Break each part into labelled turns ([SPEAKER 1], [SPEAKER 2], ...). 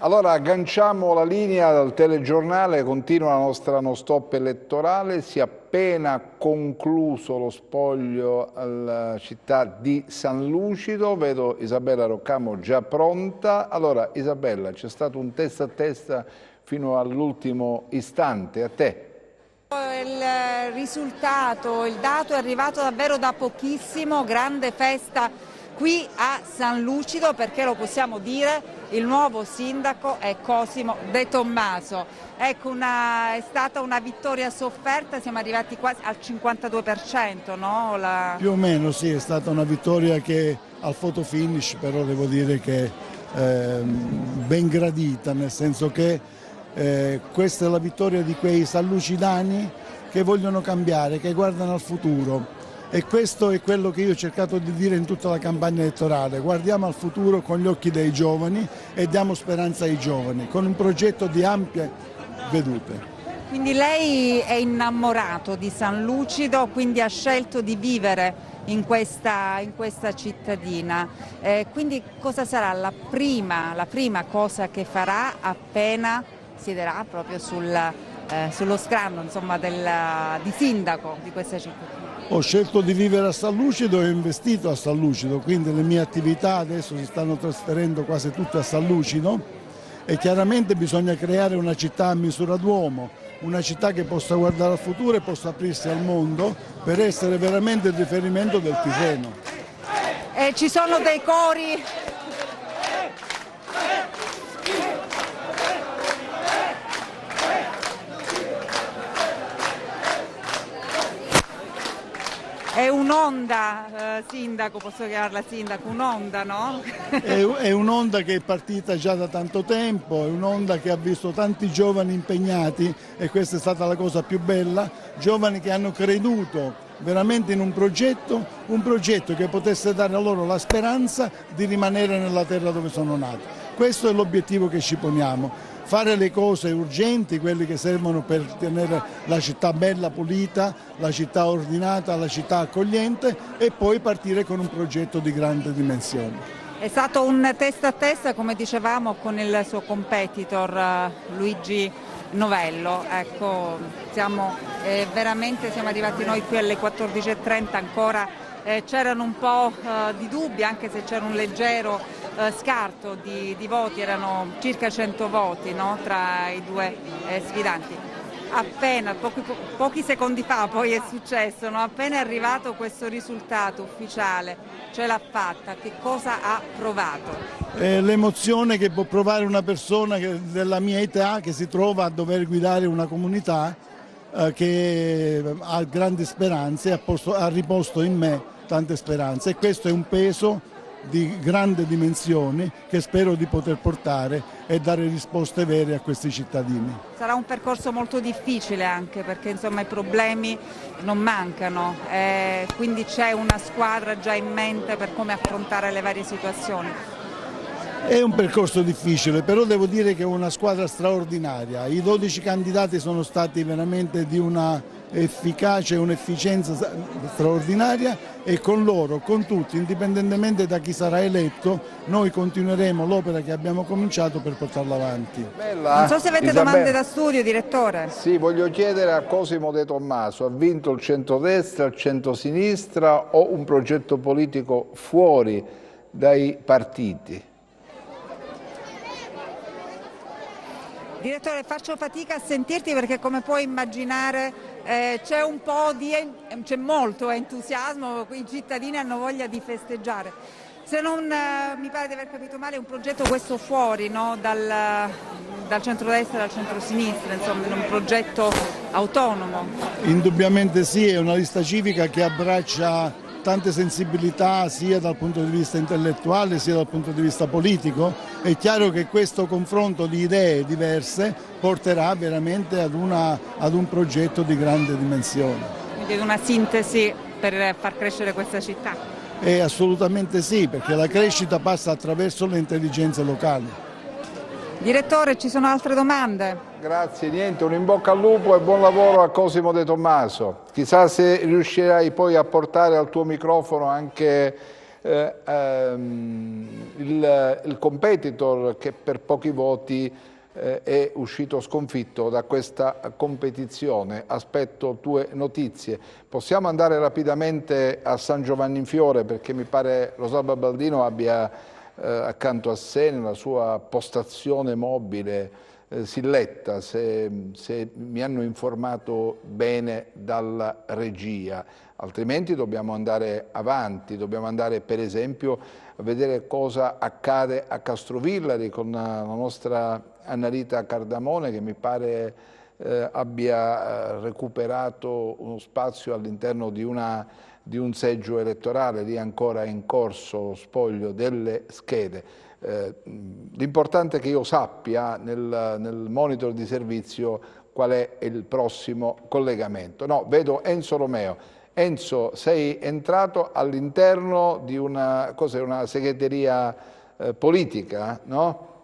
[SPEAKER 1] Allora agganciamo la linea dal telegiornale, continua la nostra non stop elettorale, si è appena concluso lo spoglio alla città di San Lucido, vedo Isabella Roccamo già pronta. Allora Isabella, c'è stato un testa a testa fino all'ultimo istante, a te.
[SPEAKER 2] Il risultato, il dato è arrivato davvero da pochissimo, grande festa qui a San Lucido perché lo possiamo dire, il nuovo sindaco è Cosimo De Tommaso. Ecco, è stata una vittoria sofferta, siamo arrivati quasi al 52%, no?
[SPEAKER 3] Più o meno sì, è stata una vittoria che al photo finish però devo dire che ben gradita, nel senso che questa è la vittoria di quei sallucidani che vogliono cambiare, che guardano al futuro. E questo è quello che io ho cercato di dire in tutta la campagna elettorale: guardiamo al futuro con gli occhi dei giovani e diamo speranza ai giovani, con un progetto di ampie vedute.
[SPEAKER 2] Quindi lei è innamorato di San Lucido, quindi ha scelto di vivere in questa cittadina. Quindi cosa sarà la prima cosa che farà appena siederà proprio sullo scranno, insomma, di sindaco di questa cittadina?
[SPEAKER 3] Ho scelto di vivere a San Lucido e ho investito a San Lucido, quindi le mie attività adesso si stanno trasferendo quasi tutte a San Lucido e chiaramente bisogna creare una città a misura d'uomo, una città che possa guardare al futuro e possa aprirsi al mondo per essere veramente il riferimento del Ticino.
[SPEAKER 2] Ci sono dei cori. È un'onda, sindaco, posso chiamarla sindaco, un'onda, no?
[SPEAKER 3] È un'onda che è partita già da tanto tempo, è un'onda che ha visto tanti giovani impegnati e questa è stata la cosa più bella, giovani che hanno creduto veramente in un progetto che potesse dare a loro la speranza di rimanere nella terra dove sono nati. Questo è l'obiettivo che ci poniamo. Fare le cose urgenti, quelle che servono per tenere la città bella, pulita, la città ordinata, la città accogliente e poi partire con un progetto di grande dimensione.
[SPEAKER 2] È stato un testa a testa, come dicevamo, con il suo competitor Luigi Novello. Ecco, siamo arrivati noi qui alle 14:30, ancora c'erano un po' di dubbi, anche se c'era un leggero scarto di voti, erano circa 100 voti, no, tra i due sfidanti. Appena, pochi secondi fa poi è successo, no? Appena è arrivato questo risultato ufficiale, ce l'ha fatta, che cosa ha provato?
[SPEAKER 3] L'emozione che può provare una persona della mia età che si trova a dover guidare una comunità che ha grandi speranze, ha riposto in me tante speranze e questo è un peso di grandi dimensioni che spero di poter portare e dare risposte vere a questi cittadini.
[SPEAKER 2] Sarà un percorso molto difficile anche perché insomma i problemi non mancano, quindi c'è una squadra già in mente per come affrontare le varie situazioni.
[SPEAKER 3] È un percorso difficile, però devo dire che è una squadra straordinaria. I 12 candidati sono stati veramente di una efficacia e un'efficienza straordinaria e con loro, con tutti, indipendentemente da chi sarà eletto, noi continueremo l'opera che abbiamo cominciato per portarla avanti.
[SPEAKER 1] Bella,
[SPEAKER 2] non so se avete
[SPEAKER 1] Isabella.
[SPEAKER 2] Domande da studio, direttore.
[SPEAKER 1] Sì, voglio chiedere a Cosimo De Tommaso, ha vinto il centrodestra, il centrosinistra o un progetto politico fuori dai partiti?
[SPEAKER 2] Direttore, faccio fatica a sentirti perché come puoi immaginare c'è molto entusiasmo, i cittadini hanno voglia di festeggiare. Se non mi pare di aver capito male, è un progetto questo fuori, no? dal centrodestra e dal centrosinistra, insomma, è un progetto autonomo.
[SPEAKER 3] Indubbiamente sì, è una lista civica che abbraccia tante sensibilità sia dal punto di vista intellettuale sia dal punto di vista politico. È chiaro che questo confronto di idee diverse porterà veramente ad un progetto di grande dimensione.
[SPEAKER 2] Quindi ad una sintesi per far crescere questa città?
[SPEAKER 3] Assolutamente sì, perché la crescita passa attraverso le intelligenze locali.
[SPEAKER 2] Direttore, ci sono altre domande?
[SPEAKER 1] Grazie, niente, un in bocca al lupo e buon lavoro a Cosimo De Tommaso. Chissà se riuscirai poi a portare al tuo microfono anche il competitor che per pochi voti è uscito sconfitto da questa competizione. Aspetto tue notizie. Possiamo andare rapidamente a San Giovanni in Fiore, perché mi pare Rosalba Baldino abbia accanto a sé, nella sua postazione mobile, Silletta, se mi hanno informato bene dalla regia. Altrimenti dobbiamo andare avanti, dobbiamo andare per esempio a vedere cosa accade a Castrovillari con la nostra Annarita Cardamone, che mi pare abbia recuperato uno spazio all'interno di un seggio elettorale. Lì ancora è in corso lo spoglio delle schede. L'importante è che io sappia nel monitor di servizio qual è il prossimo collegamento. No, vedo Enzo Romeo. Enzo, sei entrato all'interno di una segreteria politica, no?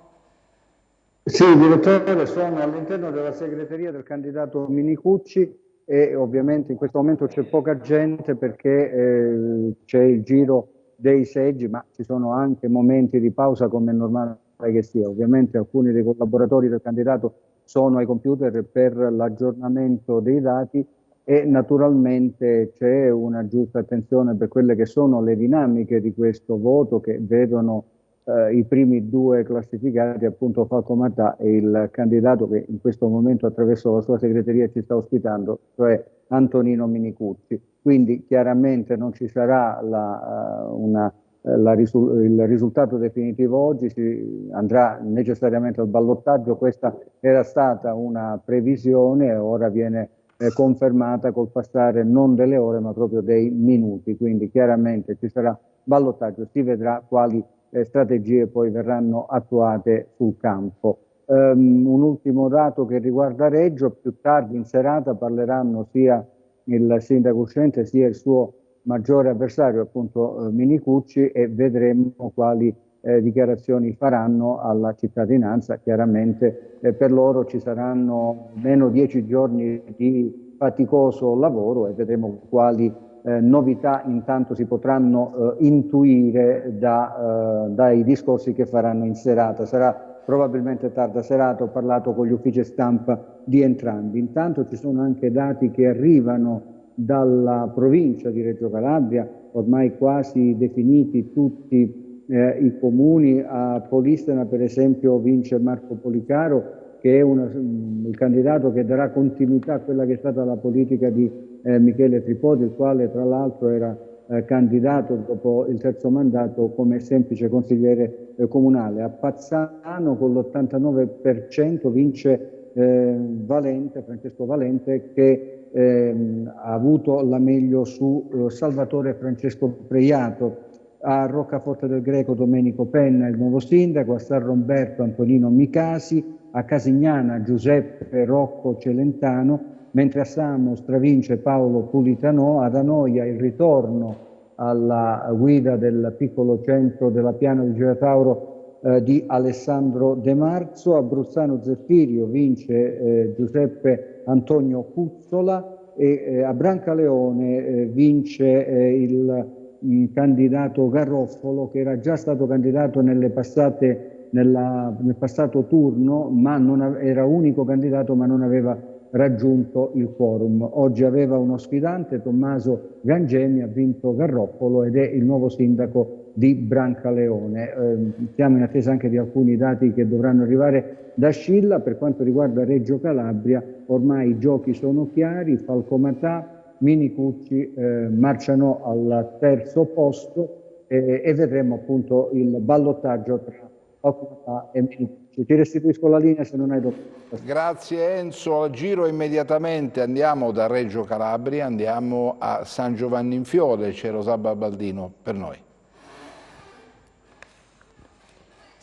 [SPEAKER 4] Sì, direttore, sono all'interno della segreteria del candidato Minicucci e ovviamente in questo momento c'è poca gente perché c'è il giro dei seggi, ma ci sono anche momenti di pausa come è normale che sia. Ovviamente alcuni dei collaboratori del candidato sono ai computer per l'aggiornamento dei dati e naturalmente c'è una giusta attenzione per quelle che sono le dinamiche di questo voto che vedono i primi due classificati, appunto Falco Matà e il candidato che in questo momento attraverso la sua segreteria ci sta ospitando, cioè Antonino Minicucci. Quindi chiaramente non ci sarà il risultato definitivo oggi, si andrà necessariamente al ballottaggio. Questa era stata una previsione e ora viene confermata col passare non delle ore ma proprio dei minuti, quindi chiaramente ci sarà ballottaggio, si vedrà quali strategie poi verranno attuate sul campo. Un ultimo dato che riguarda Reggio: più tardi in serata parleranno sia il sindaco uscente sia il suo maggiore avversario, appunto Minicucci, e vedremo quali dichiarazioni faranno alla cittadinanza. Chiaramente per loro ci saranno meno 10 giorni di faticoso lavoro e vedremo quali novità intanto si potranno intuire dai discorsi che faranno in serata. Sarà probabilmente tarda serata, ho parlato con gli uffici stampa di entrambi. Intanto ci sono anche dati che arrivano dalla provincia di Reggio Calabria, ormai quasi definiti tutti i comuni. A Polistena per esempio vince Marco Policaro, che è il candidato che darà continuità a quella che è stata la politica di Michele Tripodi, il quale tra l'altro era candidato dopo il terzo mandato come semplice consigliere comunale. A Pazzano con l'89% vince Francesco Valente, che ha avuto la meglio su Salvatore Francesco Preiato. A Roccaforte del Greco Domenico Penna, il nuovo sindaco. A San Romberto Antonino Micasi. A Casignana Giuseppe Rocco Celentano, mentre a Samos vince Paolo Pulitano. Ad Anoia il ritorno alla guida del piccolo centro della Piana di Gioia Tauro di Alessandro De Marzo. A Bruzzano Zeffirio vince Giuseppe Antonio Cuzzola e a Brancaleone vince il candidato Garroffolo, che era già stato candidato nel passato turno, ma era unico candidato ma non aveva raggiunto il quorum. Oggi aveva uno sfidante, Tommaso Gangemi, ha vinto Garroppolo ed è il nuovo sindaco di Brancaleone. Siamo in attesa anche di alcuni dati che dovranno arrivare da Scilla. Per quanto riguarda Reggio Calabria, ormai i giochi sono chiari: Falcomatà, Minicucci marciano al terzo posto e vedremo appunto il ballottaggio tra Falcomatà e Minicucci. Ti restituisco la linea se non hai domande.
[SPEAKER 1] Grazie Enzo, giro immediatamente, andiamo da Reggio Calabria, andiamo a San Giovanni in Fiore, c'è Rosalba Baldino per noi.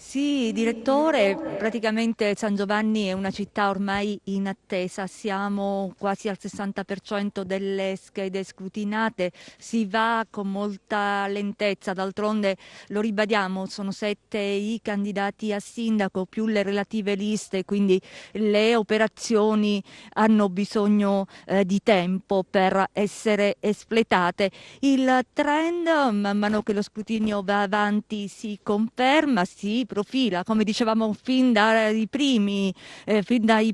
[SPEAKER 5] Sì, direttore, praticamente San Giovanni è una città ormai in attesa, siamo quasi al 60% delle schede scrutinate, si va con molta lentezza, d'altronde lo ribadiamo, sono 7 i candidati a sindaco più le relative liste, quindi le operazioni hanno bisogno di tempo per essere espletate. Il trend, man mano che lo scrutinio va avanti, si conferma, si profila, come dicevamo fin dai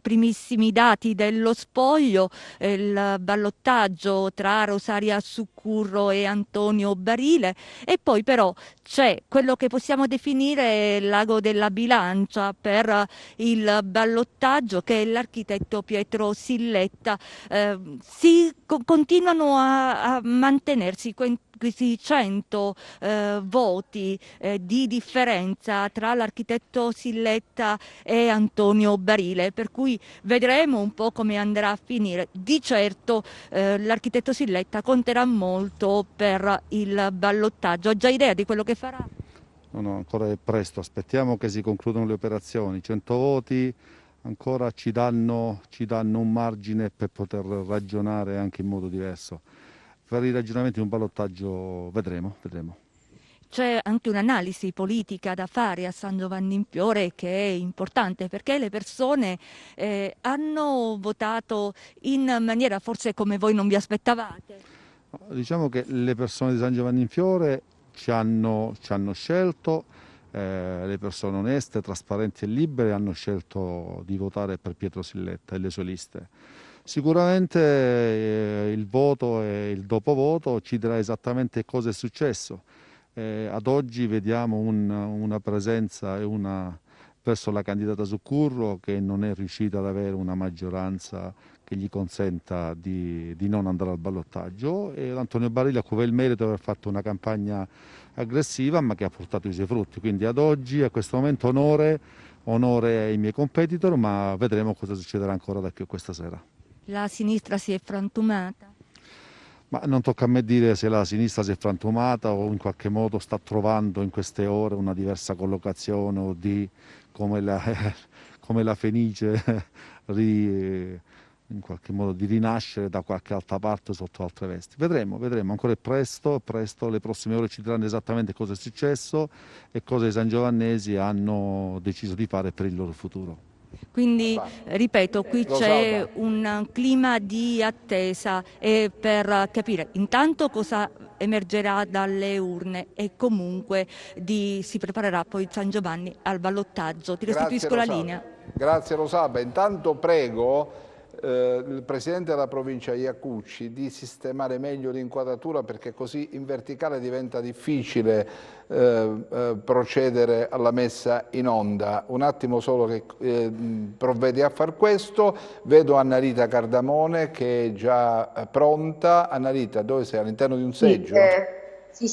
[SPEAKER 5] primissimi dati dello spoglio, il ballottaggio tra Rosaria Succurro e Antonio Barile, e poi però c'è quello che possiamo definire l'ago della bilancia per il ballottaggio, che è l'architetto Pietro Silletta. Continuano a mantenersi questi 100 voti di differenza tra l'architetto Silletta e Antonio Barile, per cui vedremo un po' come andrà a finire. Di certo l'architetto Silletta conterà molto per il ballottaggio. Ha già idea di quello che farà?
[SPEAKER 6] No, ancora è presto, aspettiamo che si concludano le operazioni. 100 voti ancora ci danno un margine per poter ragionare anche in modo diverso. Per i ragionamenti di un ballottaggio vedremo.
[SPEAKER 5] C'è anche un'analisi politica da fare a San Giovanni in Fiore che è importante, perché le persone hanno votato in maniera forse come voi non vi aspettavate.
[SPEAKER 6] Diciamo che le persone di San Giovanni in Fiore ci hanno scelto, le persone oneste, trasparenti e libere hanno scelto di votare per Pietro Silletta e le sue liste. Sicuramente il voto e il dopovoto ci dirà esattamente cosa è successo. Ad oggi vediamo una presenza verso la candidata Succurro che non è riuscita ad avere una maggioranza che gli consenta di non andare al ballottaggio, e Antonio Barile, a cui va il merito di aver fatto una campagna aggressiva ma che ha portato i suoi frutti. Quindi ad oggi, a questo momento, onore ai miei competitor, ma vedremo cosa succederà ancora da qui a questa sera.
[SPEAKER 5] La sinistra si è frantumata?
[SPEAKER 6] Ma non tocca a me dire se la sinistra si è frantumata o in qualche modo sta trovando in queste ore una diversa collocazione, o come la Fenice in qualche modo di rinascere da qualche altra parte sotto altre vesti. Vedremo, ancora è presto, le prossime ore ci diranno esattamente cosa è successo e cosa i sangiovannesi hanno deciso di fare per il loro futuro.
[SPEAKER 5] Quindi, ripeto, qui c'è un clima di attesa per capire intanto cosa emergerà dalle urne, e comunque si preparerà poi San Giovanni al ballottaggio. Ti restituisco la linea.
[SPEAKER 1] Grazie Rosalba. Intanto prego il Presidente della provincia Iacucci di sistemare meglio l'inquadratura, perché così in verticale diventa difficile procedere alla messa in onda. Un attimo solo che provvedi a far questo. Vedo Annalita Cardamone che è già pronta. Annalita, dove sei? All'interno di un seggio?
[SPEAKER 7] Sì,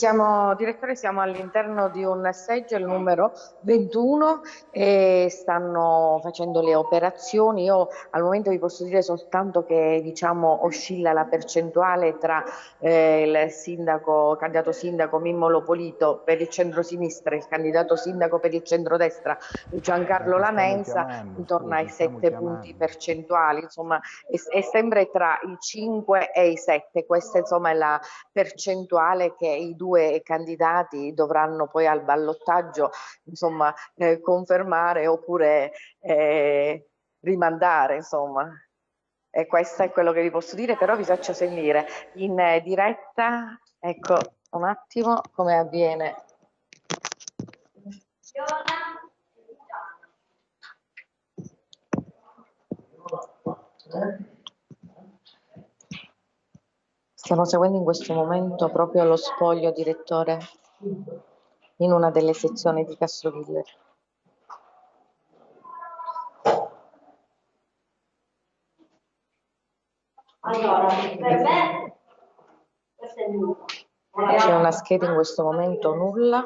[SPEAKER 7] direttore, siamo all'interno di un seggio, il numero 21, e stanno facendo le operazioni. Io al momento vi posso dire soltanto che oscilla la percentuale tra il candidato sindaco Mimmo Lopolito per il centro-sinistra e il candidato sindaco per il centrodestra Giancarlo Lamensa, intorno ai 7 punti percentuali. Insomma, è sempre tra i 5 e i 7. Questa insomma è la percentuale che i due candidati dovranno poi al ballottaggio confermare oppure rimandare, insomma. E questo è quello che vi posso dire, però vi faccio sentire in diretta, ecco, un attimo come avviene. Stiamo seguendo in questo momento proprio lo spoglio, direttore, in una delle sezioni di Castrovillari.
[SPEAKER 8] Allora, per me questo è nulla.
[SPEAKER 7] C'è una scheda in questo momento, nulla.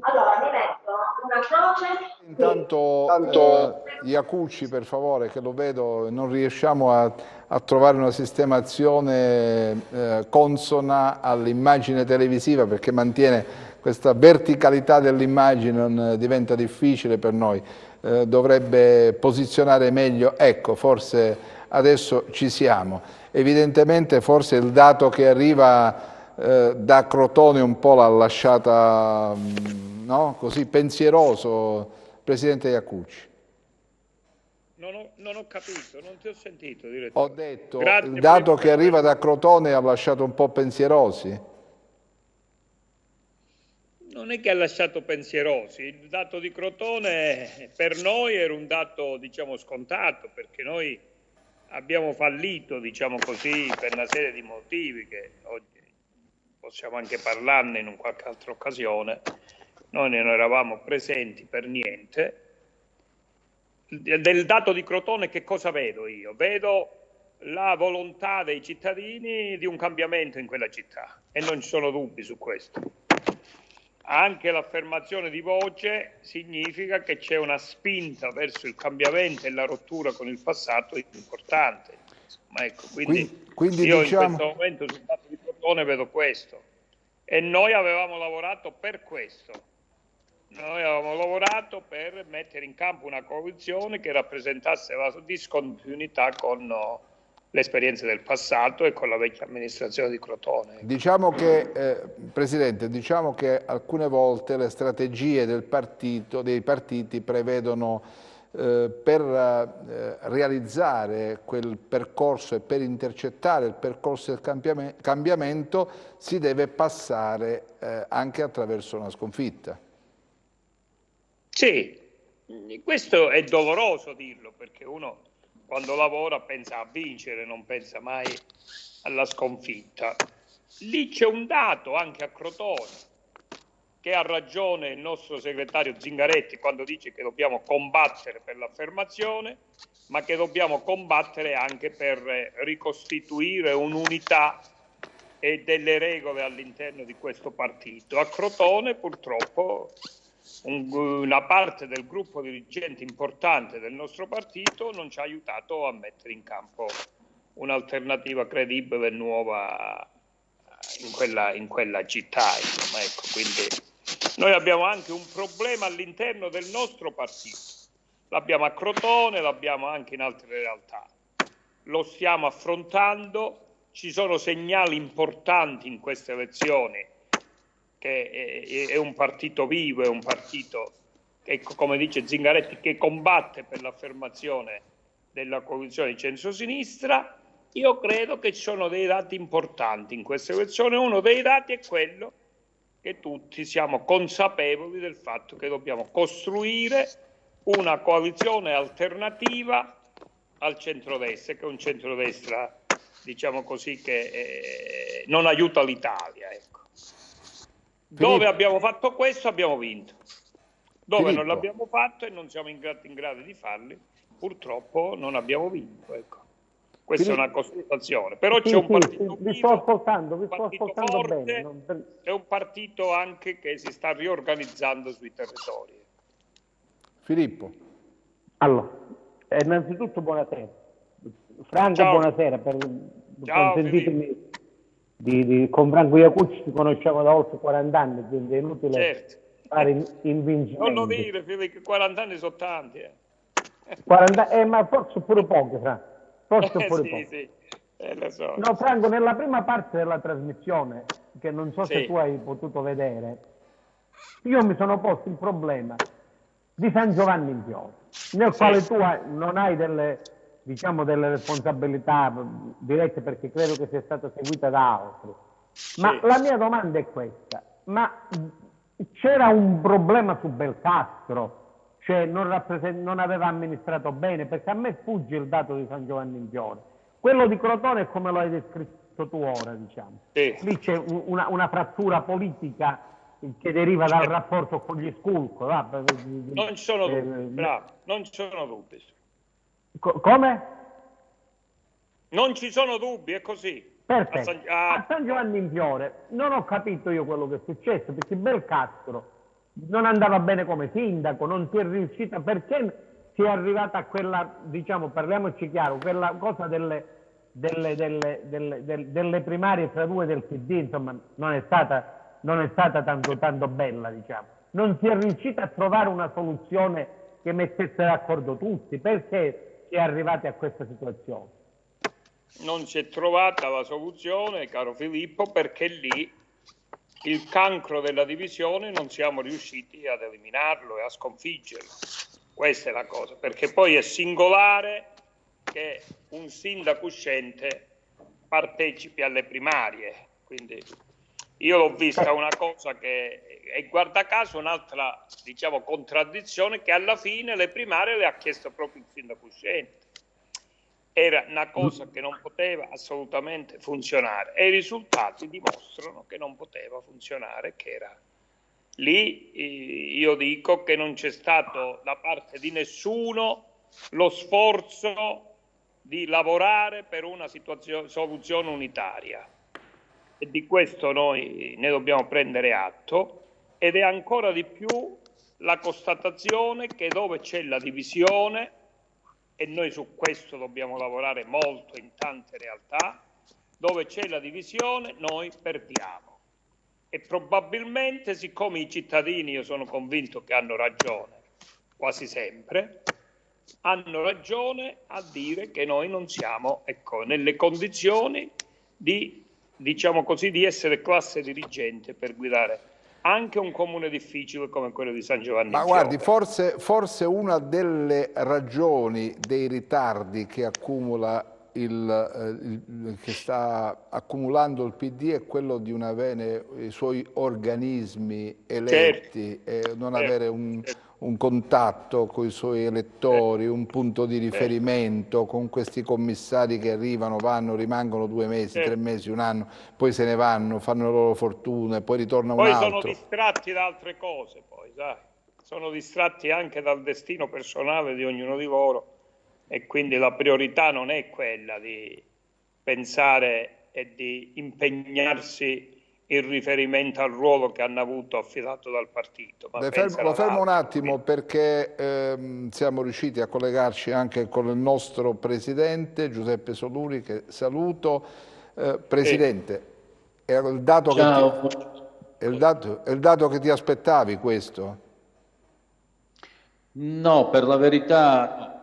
[SPEAKER 8] Allora, mi metto una croce.
[SPEAKER 1] Intanto Iacucci, per favore, che lo vedo, non riusciamo a trovare una sistemazione consona all'immagine televisiva, perché mantiene questa verticalità dell'immagine non diventa difficile per noi, dovrebbe posizionare meglio, ecco, forse adesso ci siamo. Evidentemente forse il dato che arriva da Crotone un po' l'ha lasciata, no? Così pensieroso, Presidente Iacucci.
[SPEAKER 9] Non ho capito, non ti ho sentito, direttore.
[SPEAKER 1] Ho detto,
[SPEAKER 9] Grazie,
[SPEAKER 1] il dato che arriva da Crotone ha lasciato un po' pensierosi?
[SPEAKER 9] Non è che ha lasciato pensierosi, il dato di Crotone per noi era un dato, diciamo, scontato, perché noi abbiamo fallito, diciamo così, per una serie di motivi che oggi possiamo anche parlarne in un qualche altra occasione. Noi non eravamo presenti per niente. Del dato di Crotone che cosa vedo io? Vedo la volontà dei cittadini di un cambiamento in quella città e non ci sono dubbi su questo. Anche l'affermazione di voce significa che c'è una spinta verso il cambiamento e la rottura con il passato importante. Ma ecco, quindi io
[SPEAKER 1] diciamo...
[SPEAKER 9] in questo momento sul dato di Crotone vedo questo. E noi avevamo lavorato per questo. Noi avevamo lavorato per mettere in campo una coalizione che rappresentasse la discontinuità con l'esperienza del passato e con la vecchia amministrazione di Crotone.
[SPEAKER 1] Diciamo che, Presidente, diciamo che alcune volte le strategie dei partiti prevedono per realizzare quel percorso e per intercettare il percorso del cambiamento si deve passare anche attraverso una sconfitta.
[SPEAKER 9] Sì, questo è doloroso dirlo, perché uno quando lavora pensa a vincere, non pensa mai alla sconfitta. Lì c'è un dato anche a Crotone, che ha ragione il nostro segretario Zingaretti quando dice che dobbiamo combattere per l'affermazione, ma che dobbiamo combattere anche per ricostituire un'unità e delle regole all'interno di questo partito. A Crotone purtroppo una parte del gruppo dirigente importante del nostro partito non ci ha aiutato a mettere in campo un'alternativa credibile e nuova in quella città. Insomma, ecco, quindi noi abbiamo anche un problema all'interno del nostro partito. L'abbiamo a Crotone, l'abbiamo anche in altre realtà. Lo stiamo affrontando, ci sono segnali importanti in queste elezioni, che è un partito vivo, è un partito che, come dice Zingaretti, che combatte per l'affermazione della coalizione di centrosinistra. Io credo che ci sono dei dati importanti in questa elezione. Uno dei dati è quello che tutti siamo consapevoli del fatto che dobbiamo costruire una coalizione alternativa al centrodestra, che è un centrodestra, diciamo così, che non aiuta l'Italia, ecco. Dove abbiamo fatto questo abbiamo vinto. Dove non l'abbiamo fatto e non siamo in grado di farli, purtroppo non abbiamo vinto, ecco. Questa è una constatazione. Però c'è un partito
[SPEAKER 10] vi sto ascoltando
[SPEAKER 9] forte,
[SPEAKER 10] bene.
[SPEAKER 9] è un partito anche che si sta riorganizzando sui territori.
[SPEAKER 1] Filippo.
[SPEAKER 10] Allora, innanzitutto buonasera. Franco,
[SPEAKER 9] ciao.
[SPEAKER 10] Buonasera.
[SPEAKER 9] Ciao,
[SPEAKER 10] consentitemi con Franco Iacucci ci conosciamo da oltre 40 anni, quindi è inutile fare invincimenti.
[SPEAKER 9] Non lo dire, Filippo, 40 anni sono tanti.
[SPEAKER 10] 40, ma forse pure pochi, Franco. Forse pure pochi.
[SPEAKER 9] Sì. Lo so.
[SPEAKER 10] No, Franco, nella prima parte della trasmissione, che non so se tu hai potuto vedere, io mi sono posto il problema di San Giovanni in Fiore, nel quale tu non hai delle responsabilità dirette, perché credo che sia stata seguita da altri. Ma la mia domanda è questa: ma c'era un problema su Belcastro? Cioè non aveva amministrato bene? Perché a me sfugge il dato di San Giovanni in Fiore. Quello di Crotone è come lo hai descritto tu ora, diciamo. Lì c'è una frattura politica che deriva dal rapporto con gli Sculco.
[SPEAKER 9] Non ci sono dubbi, bravo, non ci sono dubbi.
[SPEAKER 10] Come?
[SPEAKER 9] Non ci sono dubbi, è così.
[SPEAKER 10] Perfetto. A San Giovanni in Fiore non ho capito io quello che è successo, perché Belcastro non andava bene come sindaco, non si è riuscita, perché si è arrivata a quella, diciamo, parliamoci chiaro, quella cosa delle primarie tra due del PD, insomma, non è stata non è stata tanto bella, diciamo. Non si è riuscita a trovare una soluzione che mettesse d'accordo tutti. Perché si è arrivati a questa situazione?
[SPEAKER 9] Non si è trovata la soluzione, caro Filippo, perché lì il cancro della divisione non siamo riusciti ad eliminarlo e a sconfiggerlo. Questa è la cosa, perché poi è singolare che un sindaco uscente partecipi alle primarie. Quindi io l'ho vista una cosa che, e guarda caso un'altra, diciamo, contraddizione, che alla fine le primarie le ha chiesto proprio il sindaco uscente. Era una cosa che non poteva assolutamente funzionare e i risultati dimostrano che non poteva funzionare, che era lì. Io dico che non c'è stato da parte di nessuno lo sforzo di lavorare per una soluzione unitaria, e di questo noi ne dobbiamo prendere atto, ed è ancora di più la constatazione che dove c'è la divisione, e noi su questo dobbiamo lavorare molto in tante realtà, dove c'è la divisione noi perdiamo. E probabilmente, siccome i cittadini, io sono convinto che hanno ragione, quasi sempre, hanno ragione a dire che noi non siamo, ecco, nelle condizioni di, diciamo così, di essere classe dirigente per guidare anche un comune difficile come quello di San Giovanni.
[SPEAKER 1] Ma guardi, forse una delle ragioni dei ritardi che accumula che sta accumulando il PD è quello di non avere i suoi organismi eletti, e non avere un contatto con i suoi elettori, un punto di riferimento con questi commissari che arrivano, vanno, rimangono 2 mesi, 3 mesi, un anno, poi se ne vanno, fanno le loro fortune, poi ritorna un altro.
[SPEAKER 9] Poi sono distratti da altre cose, poi, sai? Sono distratti anche dal destino personale di ognuno di loro, e quindi la priorità non è quella di pensare e di impegnarsi in riferimento al ruolo che hanno avuto affidato dal partito. Ma
[SPEAKER 1] lo fermo un attimo, perché siamo riusciti a collegarci anche con il nostro Presidente Giuseppe Soluri, che saluto. Presidente, è il dato è il dato che ti aspettavi, questo?
[SPEAKER 11] No, per la verità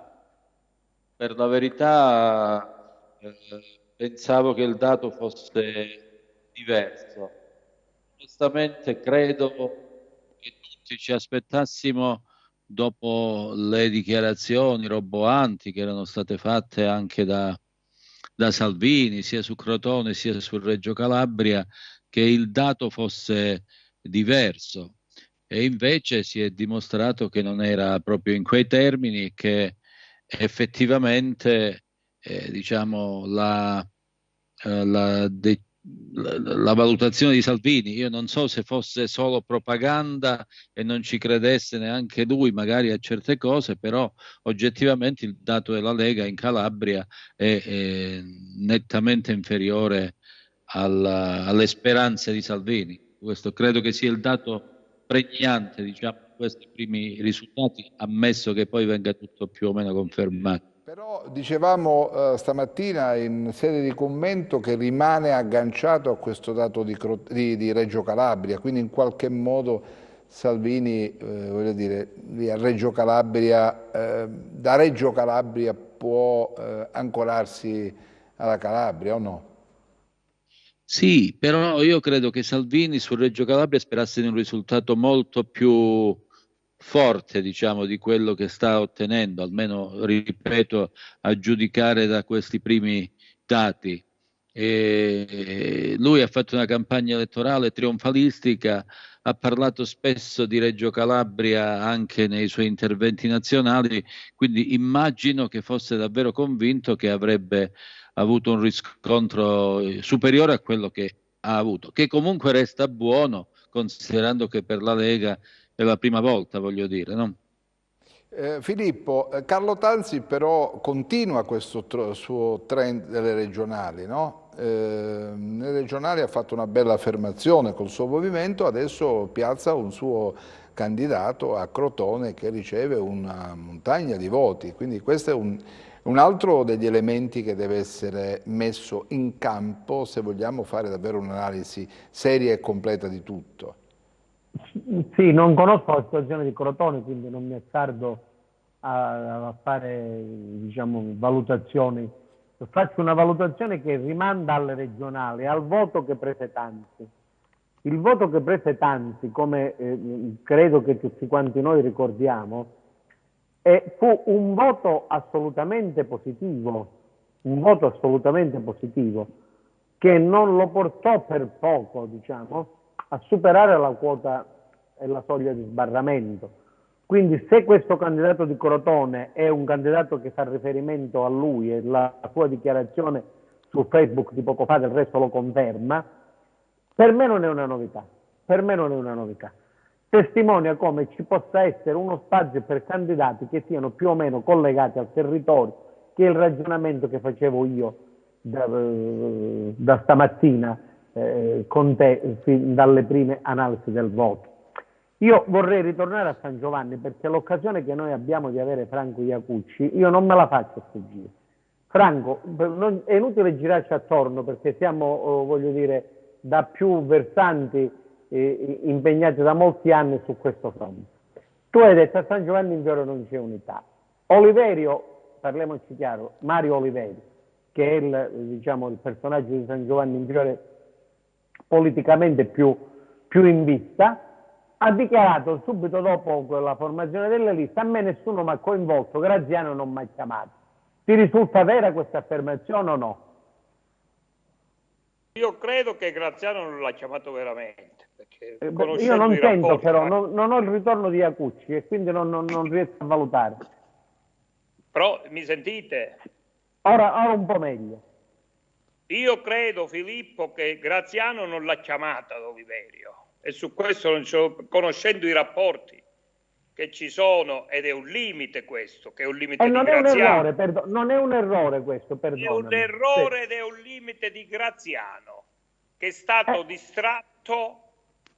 [SPEAKER 11] pensavo che il dato fosse diverso. Onestamente credo che tutti ci aspettassimo, dopo le dichiarazioni roboanti che erano state fatte anche da Salvini, sia su Crotone sia su Reggio Calabria, che il dato fosse diverso. E invece si è dimostrato che non era proprio in quei termini, che effettivamente diciamo la valutazione di Salvini, io non so se fosse solo propaganda e non ci credesse neanche lui magari a certe cose, però oggettivamente il dato della Lega in Calabria è nettamente inferiore alle speranze di Salvini. Questo credo che sia il dato pregnante, diciamo, questi primi risultati, ammesso che poi venga tutto più o meno confermato.
[SPEAKER 1] Però dicevamo stamattina in sede di commento che rimane agganciato a questo dato di Reggio Calabria, quindi in qualche modo Salvini, voglio dire, a Reggio Calabria, da Reggio Calabria può ancorarsi alla Calabria, o no?
[SPEAKER 11] Sì, però io credo che Salvini su Reggio Calabria sperasse in un risultato molto più forte, diciamo, di quello che sta ottenendo, almeno, ripeto, a giudicare da questi primi dati. Lui ha fatto una campagna elettorale trionfalistica, ha parlato spesso di Reggio Calabria anche nei suoi interventi nazionali, quindi immagino che fosse davvero convinto che avrebbe avuto un riscontro superiore a quello che ha avuto, che comunque resta buono, considerando che per la Lega è la prima volta, voglio dire, no?
[SPEAKER 1] Filippo, Carlo Tanzi però continua questo suo trend delle regionali, no? Nelle regionali ha fatto una bella affermazione col suo movimento, adesso piazza un suo candidato a Crotone che riceve una montagna di voti, quindi questo è Un altro degli elementi che deve essere messo in campo se vogliamo fare davvero un'analisi seria e completa di tutto.
[SPEAKER 10] Sì, non conosco la situazione di Crotone, quindi non mi azzardo a fare, diciamo, valutazioni. Faccio una valutazione che rimanda alle regionali, al voto che prese Tanzi. Il voto che prese Tanzi, come credo che tutti quanti noi ricordiamo, fu un voto assolutamente positivo, che non lo portò per poco, diciamo, a superare la quota e la soglia di sbarramento. Quindi se questo candidato di Crotone è un candidato che fa riferimento a lui e la sua dichiarazione su Facebook di poco fa del resto lo conferma, per me non è una novità. Testimonia come ci possa essere uno spazio per candidati che siano più o meno collegati al territorio, che è il ragionamento che facevo io da stamattina con te dalle prime analisi del voto. Io vorrei ritornare a San Giovanni perché l'occasione che noi abbiamo di avere Franco Iacucci, io non me la faccio sfuggire. Franco, è inutile girarci attorno perché siamo, voglio dire, da più versanti impegnati da molti anni su questo fronte. Tu hai detto a San Giovanni in Fiore non c'è unità. Oliverio, parliamoci chiaro, Mario Oliverio, che è il personaggio di San Giovanni in Fiore politicamente più in vista, ha dichiarato subito dopo quella formazione delle liste: a me nessuno mi ha coinvolto, Graziano non mi ha chiamato. Ti risulta vera questa affermazione o no?
[SPEAKER 9] Io credo che Graziano non l'ha chiamato veramente. Perché
[SPEAKER 10] io non sento però, non ho il ritorno di Iacucci e quindi non riesco a valutare.
[SPEAKER 9] Però mi sentite?
[SPEAKER 10] Ora un po' meglio.
[SPEAKER 9] Io credo, Filippo, che Graziano non l'ha chiamata ad Oliverio. E su questo, conoscendo i rapporti che ci sono, ed è un limite questo, che è un limite di Graziano.
[SPEAKER 10] Non è un errore questo, perdonami.
[SPEAKER 9] È un errore ed è un limite di Graziano, che è stato distratto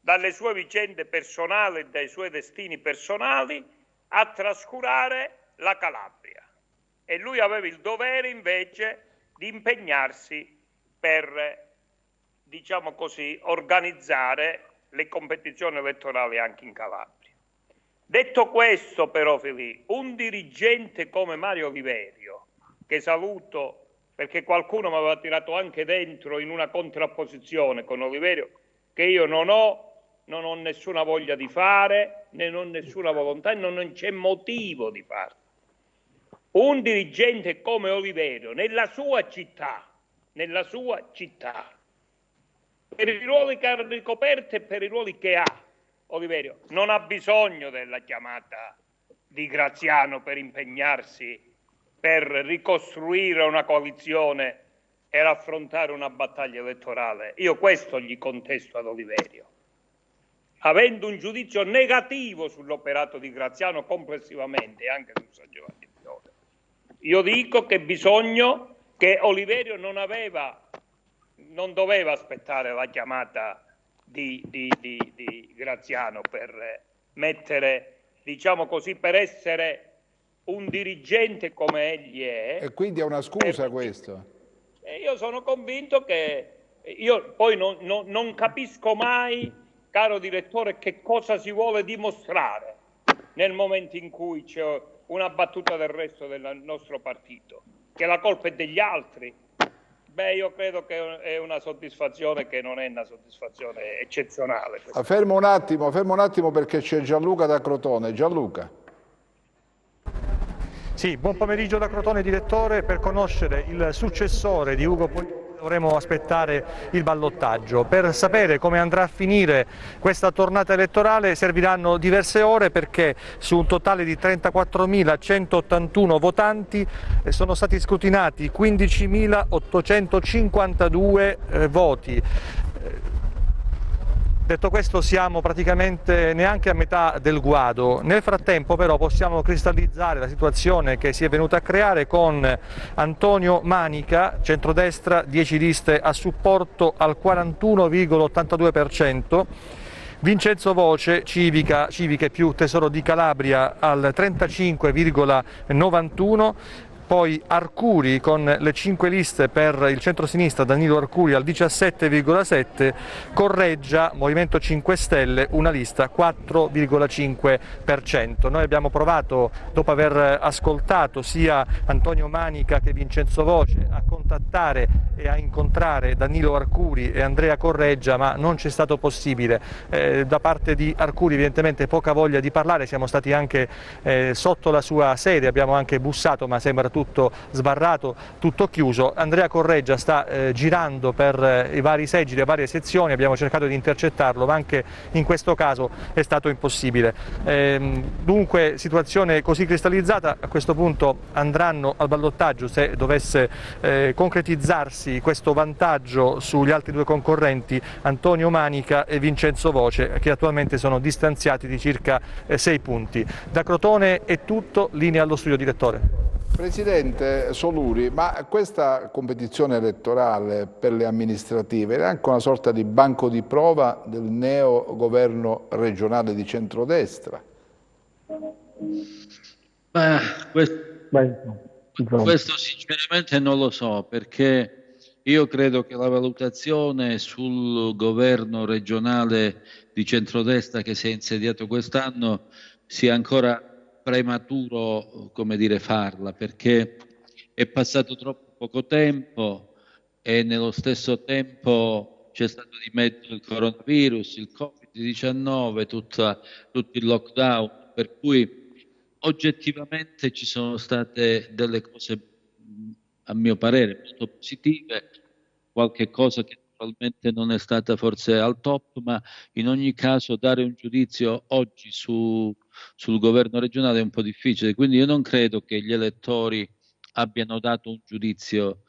[SPEAKER 9] dalle sue vicende personali e dai suoi destini personali a trascurare la Calabria. E lui aveva il dovere invece di impegnarsi per, diciamo così, organizzare le competizioni elettorali anche in Calabria. Detto questo però, Filippo, un dirigente come Mario Oliverio, che saluto perché qualcuno mi aveva tirato anche dentro in una contrapposizione con Oliverio, che io non ho nessuna voglia di fare, né non ho nessuna volontà e non c'è motivo di farlo. Un dirigente come Oliverio, nella sua città, per i ruoli che ha ricoperto e per i ruoli che ha, Oliverio non ha bisogno della chiamata di Graziano per impegnarsi per ricostruire una coalizione e affrontare una battaglia elettorale. Io questo gli contesto ad Oliverio, avendo un giudizio negativo sull'operato di Graziano complessivamente e anche su San Giovanni in Fiore. Io dico che Oliverio non doveva aspettare la chiamata di Graziano per mettere, diciamo così, per essere un dirigente come egli è.
[SPEAKER 1] E quindi è una scusa questo?
[SPEAKER 9] Io sono convinto che io poi non capisco mai, caro direttore, che cosa si vuole dimostrare nel momento in cui c'è una battuta del resto del nostro partito, che la colpa è degli altri. Beh, io credo che è una soddisfazione che non è una soddisfazione eccezionale.
[SPEAKER 1] Fermo un attimo perché c'è Gianluca da Crotone. Gianluca.
[SPEAKER 12] Sì, buon pomeriggio da Crotone, direttore. Per conoscere il successore di Ugo Pogliani dovremo aspettare il ballottaggio. Per sapere come andrà a finire questa tornata elettorale serviranno diverse ore, perché su un totale di 34.181 votanti sono stati scrutinati 15.852 voti. Detto questo, siamo praticamente neanche a metà del guado. Nel frattempo però possiamo cristallizzare la situazione che si è venuta a creare con Antonio Manica, centrodestra, 10 liste a supporto al 41,82%, Vincenzo Voce, Civiche più Tesoro di Calabria al 35,91%, poi Arcuri con le 5 liste per il centro-sinistra, Danilo Arcuri al 17,7%, Correggia, Movimento 5 Stelle, una lista 4,5%. Noi abbiamo provato, dopo aver ascoltato sia Antonio Manica che Vincenzo Voce, a contattare e a incontrare Danilo Arcuri e Andrea Correggia, ma non c'è stato possibile. Da parte di Arcuri evidentemente poca voglia di parlare, siamo stati anche sotto la sua sede, abbiamo anche bussato ma sembra tutto sbarrato, tutto chiuso. Andrea Correggia sta girando per i vari seggi, le varie sezioni, abbiamo cercato di intercettarlo ma anche in questo caso è stato impossibile. Dunque situazione così cristallizzata, a questo punto andranno al ballottaggio se dovesse concretizzarsi questo vantaggio sugli altri due concorrenti, Antonio Manica e Vincenzo Voce, che attualmente sono distanziati di circa 6 punti. Da Crotone è tutto, linea allo studio direttore.
[SPEAKER 1] Presidente Soluri, ma questa competizione elettorale per le amministrative è anche una sorta di banco di prova del neo governo regionale di centrodestra?
[SPEAKER 11] Questo sinceramente non lo so, perché io credo che la valutazione sul governo regionale di centrodestra che si è insediato quest'anno sia ancora prematuro, come dire, farla, perché è passato troppo poco tempo e nello stesso tempo c'è stato di mezzo il coronavirus, il Covid-19, tutto il lockdown, per cui oggettivamente ci sono state delle cose, a mio parere, molto positive, qualche cosa che naturalmente non è stata forse al top, ma in ogni caso dare un giudizio oggi sul governo regionale è un po' difficile, quindi io non credo che gli elettori abbiano dato un giudizio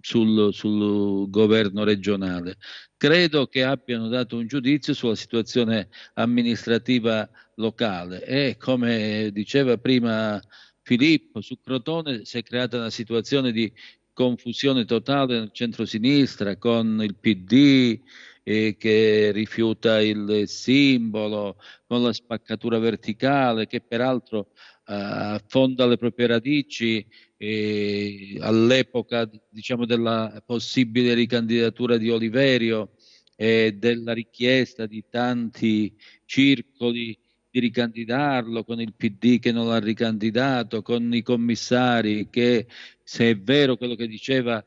[SPEAKER 11] sul governo regionale. Credo che abbiano dato un giudizio sulla situazione amministrativa locale e, come diceva prima Filippo, su Crotone si è creata una situazione di confusione totale nel centro-sinistra con il PD che rifiuta il simbolo, con la spaccatura verticale che peraltro affonda le proprie radici all'epoca, diciamo, della possibile ricandidatura di Oliverio e della richiesta di tanti circoli di ricandidarlo, con il PD che non l'ha ricandidato, con i commissari che, se è vero quello che diceva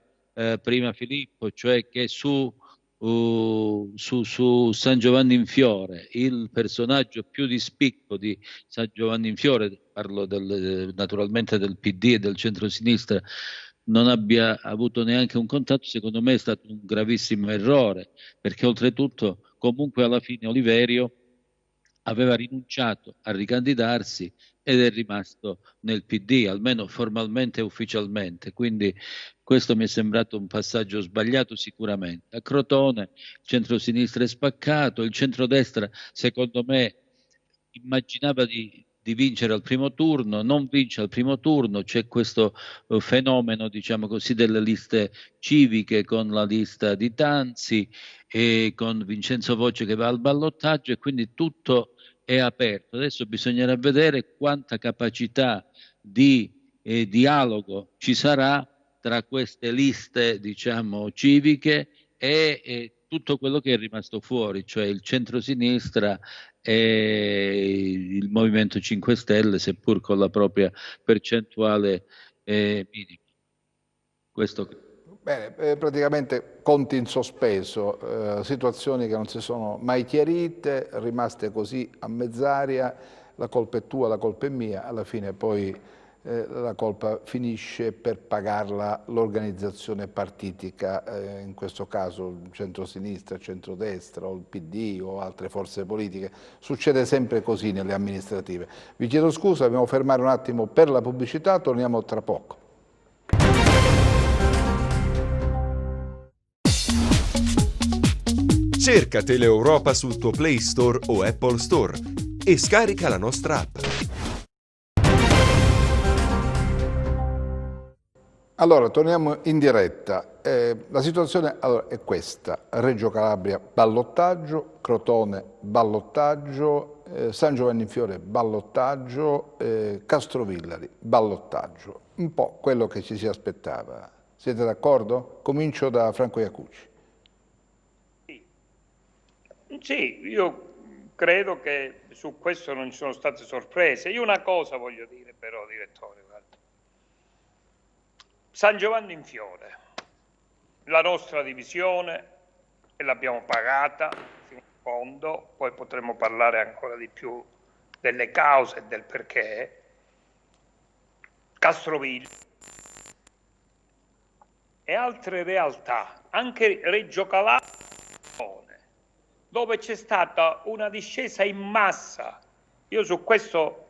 [SPEAKER 11] prima Filippo, cioè che su San Giovanni in Fiore il personaggio più di spicco di San Giovanni in Fiore, parlo naturalmente del PD e del centrosinistra, non abbia avuto neanche un contatto, secondo me è stato un gravissimo errore, perché oltretutto comunque alla fine Oliverio aveva rinunciato a ricandidarsi ed è rimasto nel PD, almeno formalmente e ufficialmente, quindi questo mi è sembrato un passaggio sbagliato sicuramente. A Crotone il centro-sinistra è spaccato, il centrodestra secondo me immaginava di vincere al primo turno, non vince al primo turno, c'è questo fenomeno, diciamo così, delle liste civiche con la lista di Tanzi e con Vincenzo Voce che va al ballottaggio e quindi tutto è aperto. Adesso bisognerà vedere quanta capacità di dialogo ci sarà tra queste liste, diciamo, civiche e tutto quello che è rimasto fuori, cioè il centro-sinistra e il Movimento 5 Stelle, seppur con la propria percentuale minima. Questo.
[SPEAKER 1] Bene, praticamente conti in sospeso, situazioni che non si sono mai chiarite, rimaste così a mezz'aria, la colpa è tua, la colpa è mia, alla fine poi la colpa finisce per pagarla l'organizzazione partitica, in questo caso il centro-sinistra, il centrodestra o il PD o altre forze politiche. Succede sempre così nelle amministrative. Vi chiedo scusa, dobbiamo fermare un attimo per la pubblicità, torniamo tra poco.
[SPEAKER 13] Cerca Teleeuropa sul tuo Play Store o Apple Store e scarica la nostra app.
[SPEAKER 1] Allora, torniamo in diretta. La situazione è questa. Reggio Calabria, ballottaggio, Crotone, ballottaggio, San Giovanni in Fiore, ballottaggio, Castrovillari, ballottaggio. un po' quello che ci si aspettava. Siete d'accordo? Comincio da Franco Iacucci.
[SPEAKER 9] Sì, io credo che su questo non ci sono state sorprese. Io una cosa voglio dire però, direttore, guarda. San Giovanni in Fiore, la nostra divisione, e l'abbiamo pagata fino in fondo, poi potremo parlare ancora di più delle cause e del perché. Castroviglia e altre realtà, anche Reggio Calabria, dove c'è stata una discesa in massa. Io su questo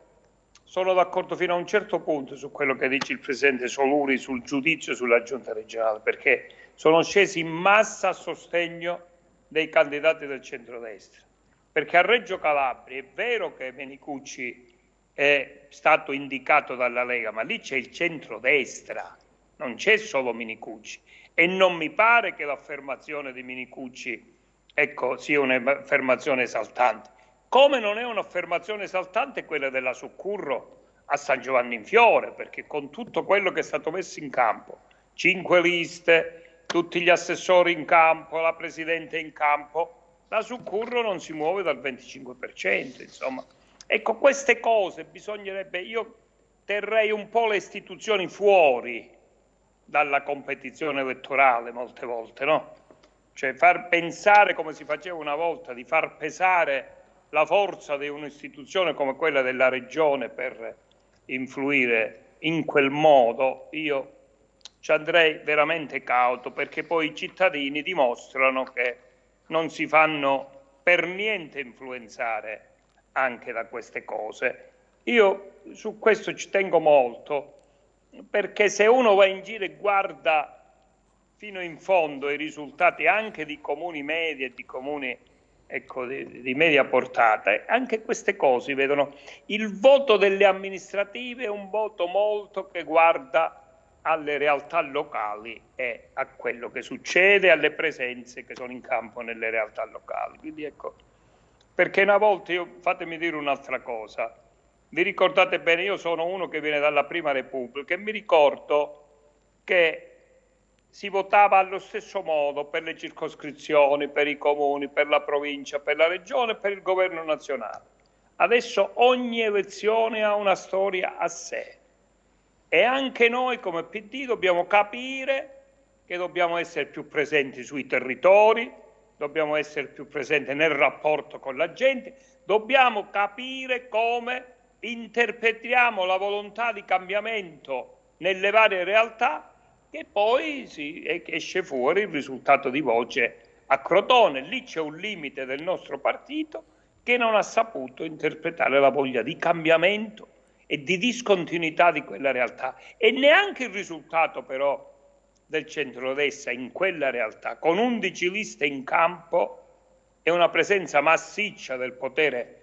[SPEAKER 9] sono d'accordo fino a un certo punto su quello che dice il Presidente Soluri sul giudizio sulla Giunta regionale, perché sono scesi in massa a sostegno dei candidati del centrodestra. Perché a Reggio Calabria è vero che Menicucci è stato indicato dalla Lega, ma lì c'è il centrodestra, non c'è solo Menicucci. E non mi pare che l'affermazione di Menicucci, ecco, sia un'affermazione esaltante. Come non è un'affermazione esaltante quella della Succurro a San Giovanni in Fiore, perché con tutto quello che è stato messo in campo, 5 liste, tutti gli assessori in campo, la Presidente in campo, la Succurro non si muove dal 25%, insomma. Ecco, queste cose bisognerebbe, io terrei un po' le istituzioni fuori dalla competizione elettorale molte volte, no? Cioè far pensare, come si faceva una volta, di far pesare la forza di un'istituzione come quella della regione per influire in quel modo, io ci andrei veramente cauto, perché poi i cittadini dimostrano che non si fanno per niente influenzare anche da queste cose. Io su questo ci tengo molto, perché se uno va in giro e guarda fino in fondo i risultati anche di comuni medi e di comuni, ecco, di media portata, anche queste cose vedono. Il voto delle amministrative è un voto molto che guarda alle realtà locali e a quello che succede, alle presenze che sono in campo nelle realtà locali. Quindi ecco, perché una volta, fatemi dire un'altra cosa, vi ricordate bene, io sono uno che viene dalla Prima Repubblica e mi ricordo che si votava allo stesso modo per le circoscrizioni, per i comuni, per la provincia, per la regione e per il governo nazionale. Adesso ogni elezione ha una storia a sé e anche noi come PD dobbiamo capire che dobbiamo essere più presenti sui territori, dobbiamo essere più presenti nel rapporto con la gente, dobbiamo capire come interpretiamo la volontà di cambiamento nelle varie realtà, che poi esce fuori il risultato di voce a Crotone. Lì c'è un limite del nostro partito che non ha saputo interpretare la voglia di cambiamento e di discontinuità di quella realtà, e neanche il risultato però del centrodestra in quella realtà, con 11 liste in campo e una presenza massiccia del potere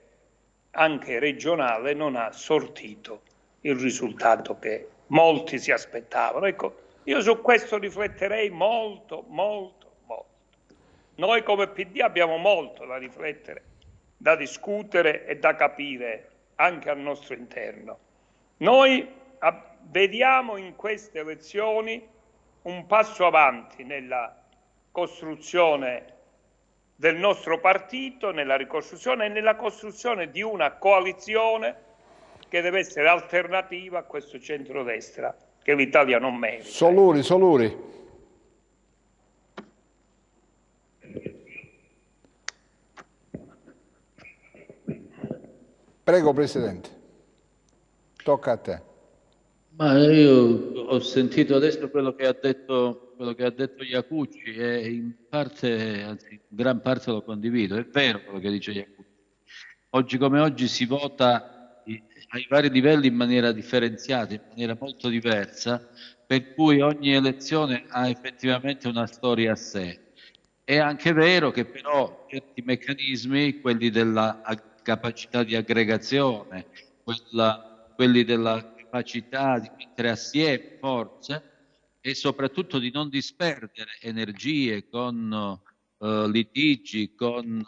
[SPEAKER 9] anche regionale, non ha sortito il risultato che molti si aspettavano. Ecco, io su questo rifletterei molto, molto, molto. Noi come PD abbiamo molto da riflettere, da discutere e da capire anche al nostro interno. Noi vediamo in queste elezioni un passo avanti nella costruzione del nostro partito, nella ricostruzione e nella costruzione di una coalizione che deve essere alternativa a questo centrodestra che l'Italia non merita.
[SPEAKER 1] Soluri. Prego, Presidente. Tocca a te.
[SPEAKER 11] Ma io ho sentito adesso quello che ha detto Iacucci e in parte, anzi in gran parte lo condivido. È vero quello che dice Iacucci. Oggi come oggi si vota ai vari livelli in maniera differenziata, in maniera molto diversa, per cui ogni elezione ha effettivamente una storia a sé. È anche vero che però certi meccanismi, quelli della capacità di aggregazione, quelli della capacità di mettere assieme forze e soprattutto di non disperdere energie con litigi, con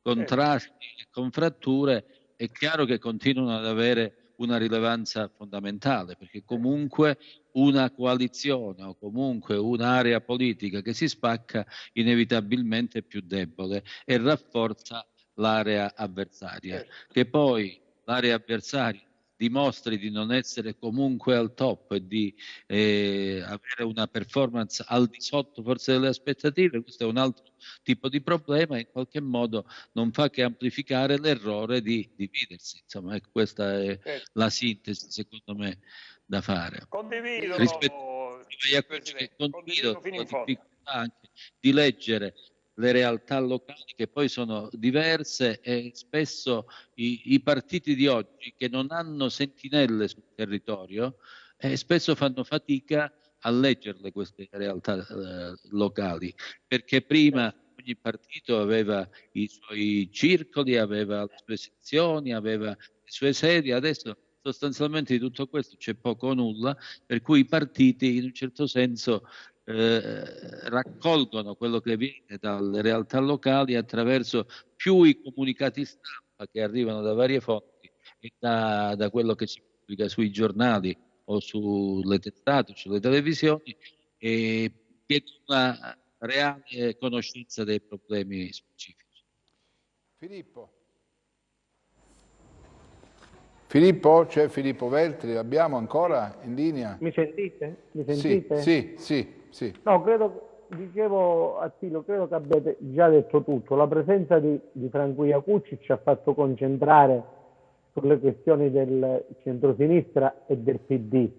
[SPEAKER 11] contrasti e con fratture, è chiaro che continuano ad avere una rilevanza fondamentale, perché comunque una coalizione o comunque un'area politica che si spacca inevitabilmente è più debole e rafforza l'area avversaria. Che poi l'area avversaria dimostri di non essere comunque al top e di avere una performance al di sotto forse delle aspettative, questo è un altro tipo di problema e in qualche modo non fa che amplificare l'errore di dividersi. Insomma, questa è la sintesi, secondo me, da fare.
[SPEAKER 9] Condivido,
[SPEAKER 11] rispetto a quello che condivido la difficoltà anche di leggere le realtà locali che poi sono diverse e spesso i partiti di oggi che non hanno sentinelle sul territorio spesso fanno fatica a leggerle queste realtà locali, perché prima ogni partito aveva i suoi circoli, aveva le sue sezioni, aveva le sue sedi, adesso sostanzialmente di tutto questo c'è poco o nulla, per cui i partiti in un certo senso raccolgono quello che viene dalle realtà locali attraverso più i comunicati stampa che arrivano da varie fonti e da quello che si pubblica sui giornali o sulle testate, sulle televisioni, e che una reale conoscenza dei problemi specifici.
[SPEAKER 1] Filippo, c'è Filippo Veltri, l'abbiamo ancora in linea?
[SPEAKER 10] Mi sentite? Mi sentite?
[SPEAKER 1] Sì.
[SPEAKER 10] No, dicevo Attilio, credo che abbiate già detto tutto. La presenza di Franco Iacucci ci ha fatto concentrare sulle questioni del centrosinistra e del PD.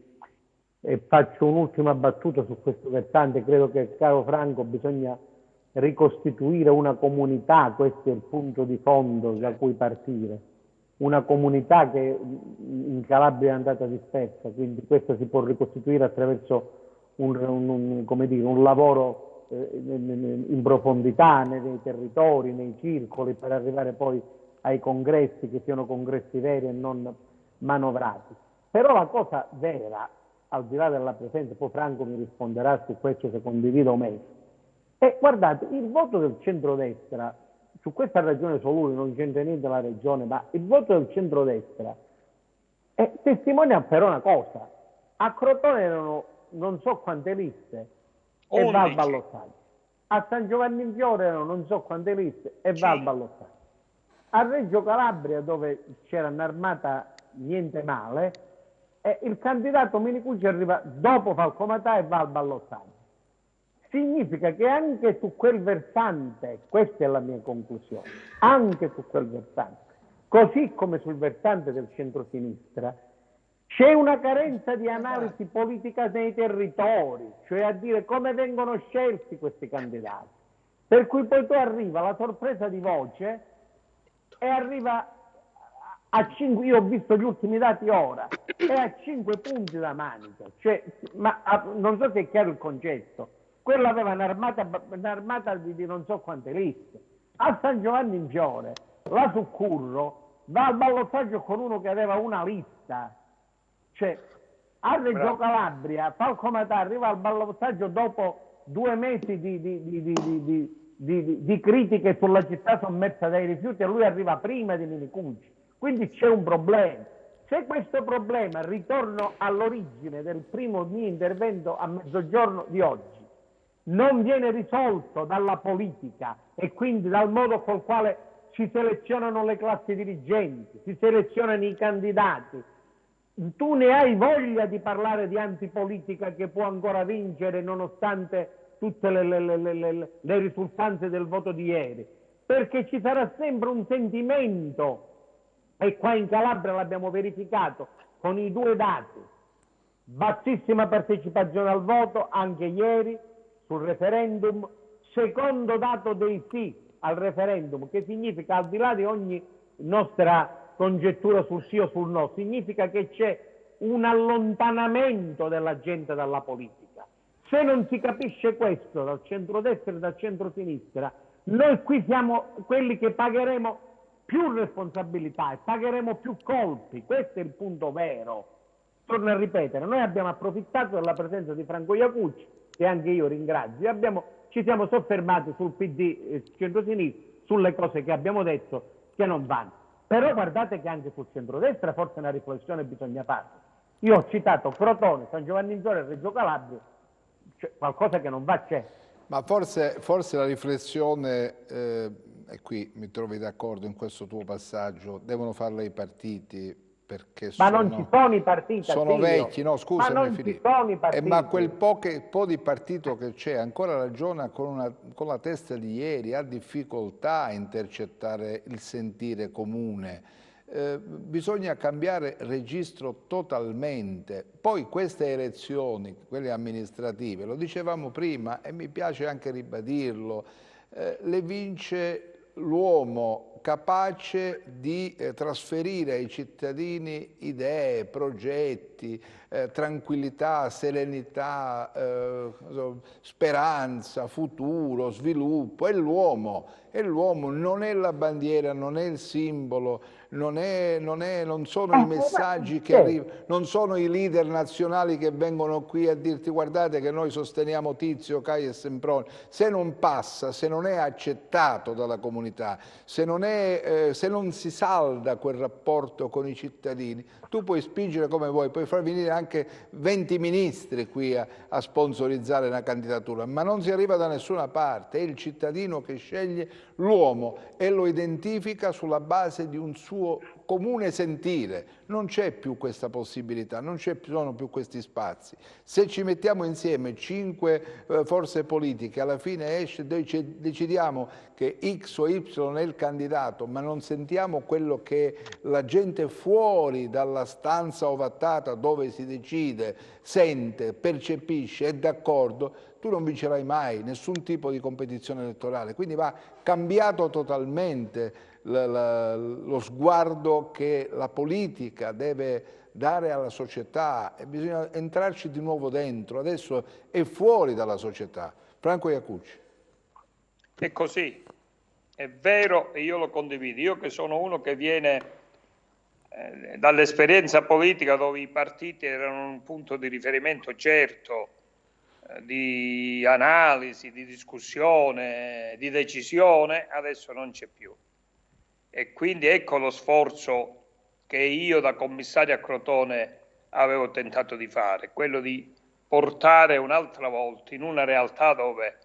[SPEAKER 10] E faccio un'ultima battuta su questo versante. Credo che, caro Franco, bisogna ricostituire una comunità, questo è il punto di fondo da cui partire. Una comunità che in Calabria è andata dispersa, quindi questo si può ricostituire attraverso un lavoro in profondità nei territori, nei circoli, per arrivare poi ai congressi, che siano congressi veri e non manovrati. Però la cosa vera, al di là della presenza, poi Franco mi risponderà su questo se condivido o meno, e guardate, il voto del centrodestra, su questa ragione Soluri non c'entra niente la regione, ma il voto del centrodestra testimonia però una cosa: a Crotone erano non so quante liste e va al ballottaggio, a San Giovanni in Fiore erano non so quante liste e va al ballottaggio, a Reggio Calabria, dove c'era un'armata niente male, il candidato Minicucci arriva dopo Falcomatà e va al ballottaggio. Significa che anche su quel versante, questa è la mia conclusione, anche su quel versante, così come sul versante del centrosinistra, c'è una carenza di analisi politica nei territori, cioè a dire come vengono scelti questi candidati. Per cui poi tu arriva la sorpresa di voce e arriva a 5, io ho visto gli ultimi dati ora, è a 5 punti da Manica, cioè, non so se è chiaro il concetto. Quello aveva un'armata di non so quante liste. A San Giovanni in Fiore, la Succurro va al ballottaggio con uno che aveva una lista. Cioè, a Reggio Calabria, Falcomatà arriva al ballottaggio dopo 2 mesi di critiche sulla città sommersa dai rifiuti, e lui arriva prima di Minicucci. Quindi c'è un problema. Se questo problema, ritorno all'origine del primo mio intervento a mezzogiorno di oggi, non viene risolto dalla politica e quindi dal modo col quale si selezionano le classi dirigenti, si selezionano i candidati, tu ne hai voglia di parlare di antipolitica che può ancora vincere nonostante tutte le risultanze del voto di ieri, perché ci sarà sempre un sentimento, e qua in Calabria l'abbiamo verificato con i 2 dati: bassissima partecipazione al voto anche ieri sul referendum, secondo dato dei sì al referendum, che significa, al di là di ogni nostra congettura sul sì o sul no, significa che c'è un allontanamento della gente dalla politica. Se non si capisce questo dal centrodestra e dal centrosinistra, noi qui siamo quelli che pagheremo più responsabilità e pagheremo più colpi. Questo è il punto vero. Torno a ripetere, noi abbiamo approfittato della presenza di Franco Iacucci, che anche io ringrazio, ci siamo soffermati sul PD centrosinistra, sulle cose che abbiamo detto che non vanno. Però guardate che anche sul centrodestra forse una riflessione bisogna farla. Io ho citato Crotone, San Giovanni in Fiore e Reggio Calabria, cioè qualcosa che non va c'è.
[SPEAKER 1] Ma forse la riflessione, e qui mi trovi d'accordo in questo tuo passaggio, devono farla i partiti, perché
[SPEAKER 10] ma non ci sono i partiti,
[SPEAKER 1] sono vecchi, no scusami,
[SPEAKER 10] ma non ci sono i partiti.
[SPEAKER 1] Ma quel po' di partito che c'è ancora ragiona con la testa di ieri, ha difficoltà a intercettare il sentire comune. Bisogna cambiare registro totalmente. Poi queste elezioni, quelle amministrative, lo dicevamo prima e mi piace anche ribadirlo, le vince l'uomo capace di trasferire ai cittadini idee, progetti, tranquillità, serenità, speranza, futuro, sviluppo. È l'uomo, non è la bandiera, non è il simbolo, non sono i messaggi che arrivano, non sono i leader nazionali che vengono qui a dirti guardate che noi sosteniamo Tizio, Caio e Semproni. Se non passa, se non è accettato dalla comunità, se non si salda quel rapporto con i cittadini, tu puoi spingere come vuoi, puoi far venire anche 20 ministri qui a sponsorizzare una candidatura, ma non si arriva da nessuna parte. È il cittadino che sceglie l'uomo e lo identifica sulla base di un suo comune sentire. Non c'è più questa possibilità, non ci sono più questi spazi. Se ci mettiamo insieme 5 forze politiche, alla fine decidiamo che X o Y è il candidato, ma non sentiamo quello che la gente fuori dalla stanza ovattata dove si decide, sente, percepisce, è d'accordo, tu non vincerai mai nessun tipo di competizione elettorale. Quindi va cambiato totalmente lo sguardo che la politica deve dare alla società e bisogna entrarci di nuovo dentro. Adesso è fuori dalla società. Franco Iacucci.
[SPEAKER 9] È così, è vero e io lo condivido. Io che sono uno che viene dall'esperienza politica dove i partiti erano un punto di riferimento certo, di analisi, di discussione, di decisione, adesso non c'è più. E quindi ecco lo sforzo che io da commissario a Crotone avevo tentato di fare, quello di portare un'altra volta in una realtà dove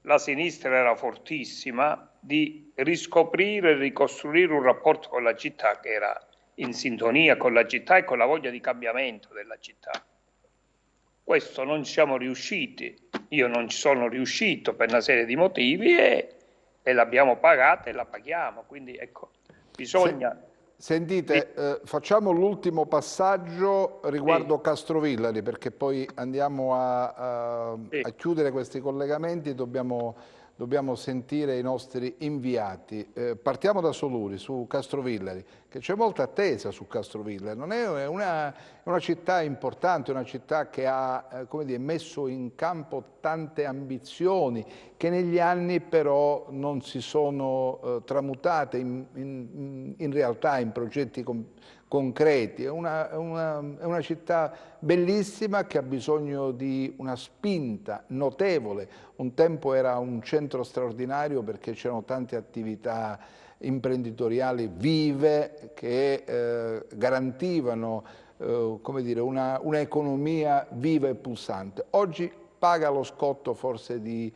[SPEAKER 9] la sinistra era fortissima, di riscoprire e ricostruire un rapporto con la città che era in sintonia con la città e con la voglia di cambiamento della città. Questo non ci siamo riusciti, io non ci sono riuscito per una serie di motivi e l'abbiamo pagata e la paghiamo, quindi ecco, bisogna...
[SPEAKER 1] Sentite, facciamo l'ultimo passaggio riguardo Castrovillari, perché poi andiamo a chiudere questi collegamenti, dobbiamo sentire i nostri inviati. Partiamo da Soluri, su Castrovillari, che c'è molta attesa su Castrovillari. Non è una città importante, una città che ha come dire, messo in campo tante ambizioni che negli anni però non si sono tramutate in realtà, in progetti concreti. È una città bellissima che ha bisogno di una spinta notevole. Un tempo era un centro straordinario perché c'erano tante attività imprenditoriali vive che garantivano come dire, una economia viva e pulsante. Oggi paga lo scotto forse di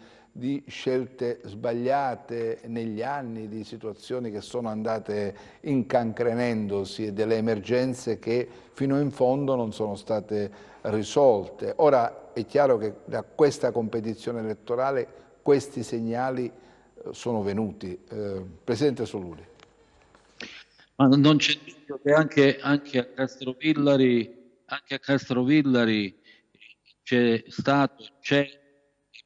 [SPEAKER 1] scelte sbagliate negli anni, di situazioni che sono andate incancrenendosi e delle emergenze che fino in fondo non sono state risolte. Ora è chiaro che da questa competizione elettorale questi segnali sono venuti. Presidente Soluri.
[SPEAKER 11] Ma non c'è dubbio che anche a Castrovillari c'è stato, c'è,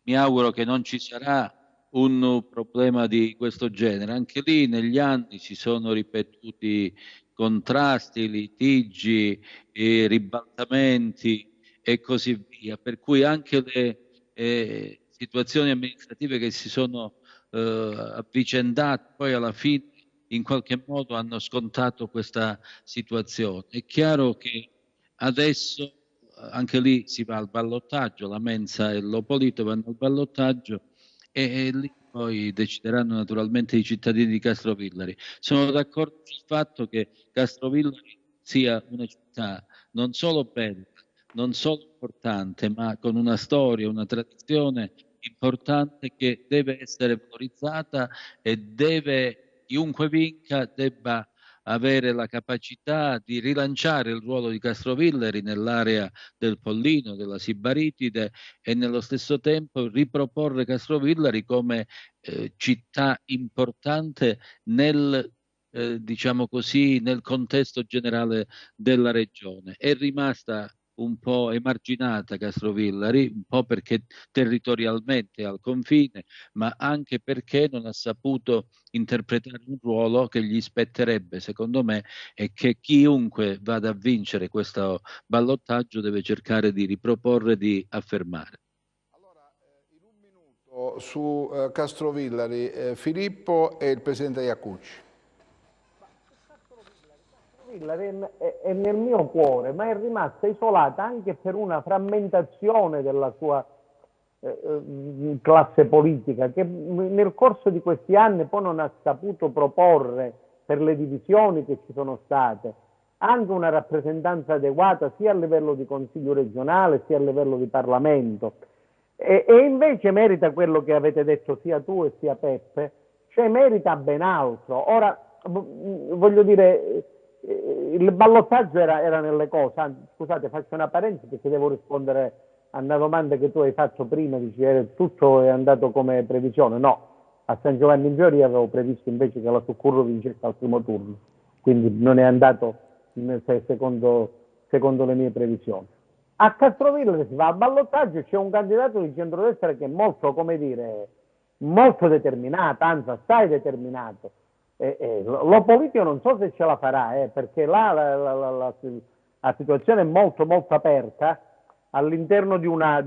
[SPEAKER 11] mi auguro che non ci sarà un problema di questo genere. Anche lì negli anni si sono ripetuti contrasti, litigi, ribaltamenti e così via, per cui anche le situazioni amministrative che si sono avvicendate poi alla fine in qualche modo hanno scontato questa situazione. È chiaro che adesso anche lì si va al ballottaggio, la Mensa e l'Opolito vanno al ballottaggio e lì poi decideranno naturalmente i cittadini di Castrovillari. Sono d'accordo sul fatto che Castrovillari sia una città non solo bella, non solo importante, ma con una storia, una tradizione importante che deve essere valorizzata e chiunque vinca debba avere la capacità di rilanciare il ruolo di Castrovillari nell'area del Pollino, della Sibaritide e nello stesso tempo riproporre Castrovillari come città importante diciamo così, nel contesto generale della regione. È rimasta un po' emarginata Castrovillari, un po' perché territorialmente è al confine, ma anche perché non ha saputo interpretare un ruolo che gli spetterebbe, secondo me, e che chiunque vada a vincere questo ballottaggio deve cercare di riproporre, di affermare.
[SPEAKER 1] Allora, in un minuto su Castrovillari, Filippo e il presidente Iaccucci.
[SPEAKER 10] È nel mio cuore, ma è rimasta isolata anche per una frammentazione della sua classe politica, che nel corso di questi anni poi non ha saputo proporre, per le divisioni che ci sono state, anche una rappresentanza adeguata sia a livello di Consiglio regionale sia a livello di Parlamento. E invece merita quello che avete detto sia tu e sia Peppe, cioè merita ben altro. Ora, voglio dire, il ballottaggio era nelle cose. Anzi, scusate, faccio una parentesi perché devo rispondere a una domanda che tu hai fatto prima, dici tutto è andato come previsione. No, a San Giovanni in Fiori avevo previsto invece che la Succurru vincesse al primo turno, quindi non è andato secondo le mie previsioni. A Castrovillari si va a ballottaggio e c'è un candidato di centrodestra che è molto, come dire, molto determinato, anzi assai determinato. Lo politico non so se ce la farà, perché là la situazione è molto molto aperta all'interno di una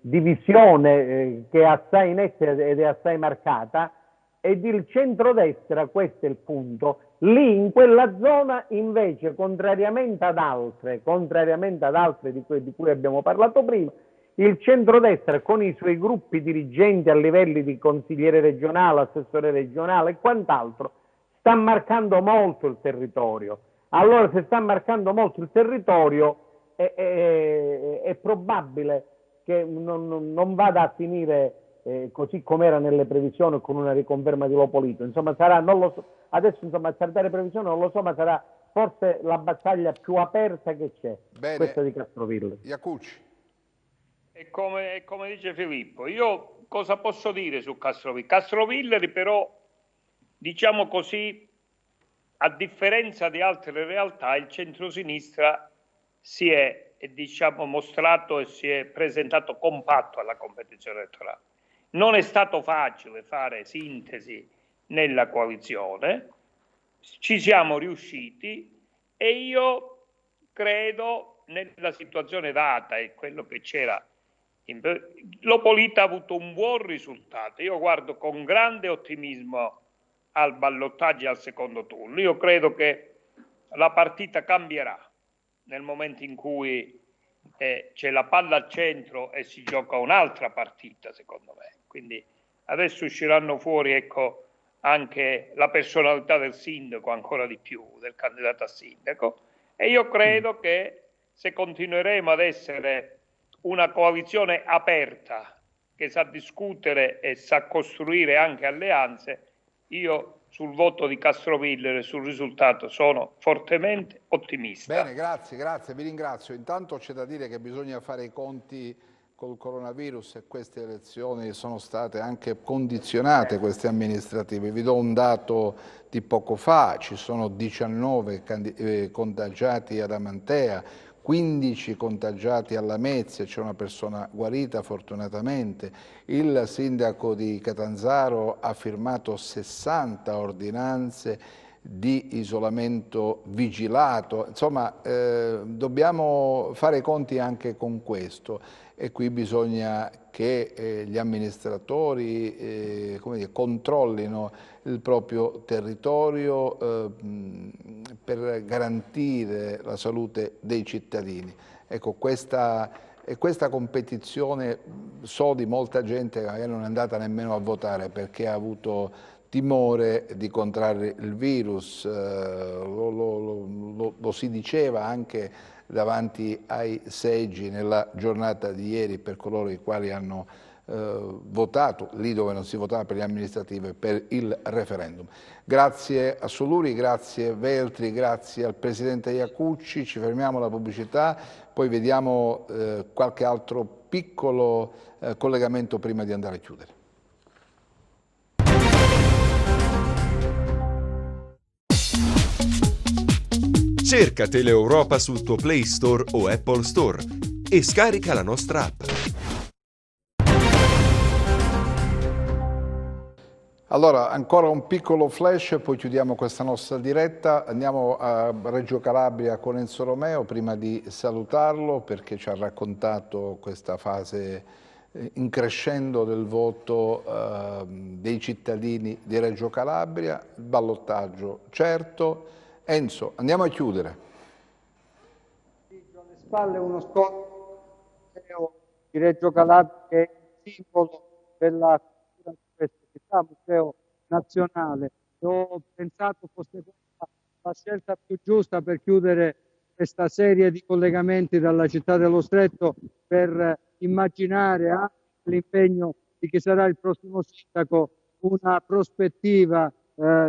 [SPEAKER 10] divisione che è assai netta ed è assai marcata, ed il centrodestra, questo è il punto, lì in quella zona invece, contrariamente ad altre di cui abbiamo parlato prima, il centrodestra con i suoi gruppi dirigenti a livelli di consigliere regionale, assessore regionale e quant'altro sta marcando molto il territorio. Allora, se sta marcando molto il territorio è probabile che non vada a finire così come era nelle previsioni, con una riconferma di Lopolito. Insomma, sarà, non lo so, adesso insomma cercare previsioni non lo so, ma sarà forse la battaglia più aperta che c'è, questa di Castrovillari.
[SPEAKER 1] Iaccucci.
[SPEAKER 9] E come dice Filippo, io cosa posso dire su Castrovillari? Castrovillari però, diciamo così, a differenza di altre realtà, il centrosinistra si è mostrato e si è presentato compatto alla competizione elettorale. Non è stato facile fare sintesi nella coalizione, ci siamo riusciti e io credo nella situazione data e quello che c'era. Lopolita ha avuto un buon risultato. Io guardo con grande ottimismo al ballottaggio e al secondo turno. Io credo che la partita cambierà nel momento in cui c'è la palla al centro e si gioca un'altra partita, secondo me. Quindi adesso usciranno fuori, ecco, anche la personalità del sindaco, ancora di più, del candidato a sindaco. E io credo che se continueremo ad essere una coalizione aperta che sa discutere e sa costruire anche alleanze, io sul voto di Castrovillari e sul risultato sono fortemente ottimista.
[SPEAKER 1] Bene, grazie, vi ringrazio. Intanto c'è da dire che bisogna fare i conti col coronavirus e queste elezioni sono state anche condizionate, queste amministrative. Vi do un dato di poco fa: ci sono 19 contagiati ad Amantea, 15 contagiati alla Lamezia, c'è una persona guarita fortunatamente. Il sindaco di Catanzaro ha firmato 60 ordinanze di isolamento vigilato. Insomma, dobbiamo fare i conti anche con questo e qui bisogna che gli amministratori controllino il proprio territorio per garantire la salute dei cittadini. Ecco, questa e questa competizione so di molta gente che magari non è andata nemmeno a votare perché ha avuto timore di contrarre il virus, lo si diceva anche davanti ai seggi nella giornata di ieri per coloro i quali hanno votato, lì dove non si votava per le amministrative, per il referendum. Grazie a Soluri, grazie Veltri, grazie al Presidente Iacucci, ci fermiamo alla pubblicità, poi vediamo qualche altro piccolo collegamento prima di andare a chiudere.
[SPEAKER 13] Cerca Teleeuropa sul tuo Play Store o Apple Store e scarica la nostra app.
[SPEAKER 1] Allora, ancora un piccolo flash, poi chiudiamo questa nostra diretta. Andiamo a Reggio Calabria con Enzo Romeo, prima di salutarlo, perché ci ha raccontato questa fase in crescendo del voto dei cittadini di Reggio Calabria, il ballottaggio certo. Enzo, andiamo a chiudere.
[SPEAKER 14] Alle spalle uno scontro di Reggio Calabria che è il simbolo della cultura di questa città, museo nazionale. Ho pensato fosse la scelta più giusta per chiudere questa serie di collegamenti dalla città dello Stretto, per immaginare anche l'impegno di chi sarà il prossimo sindaco una prospettiva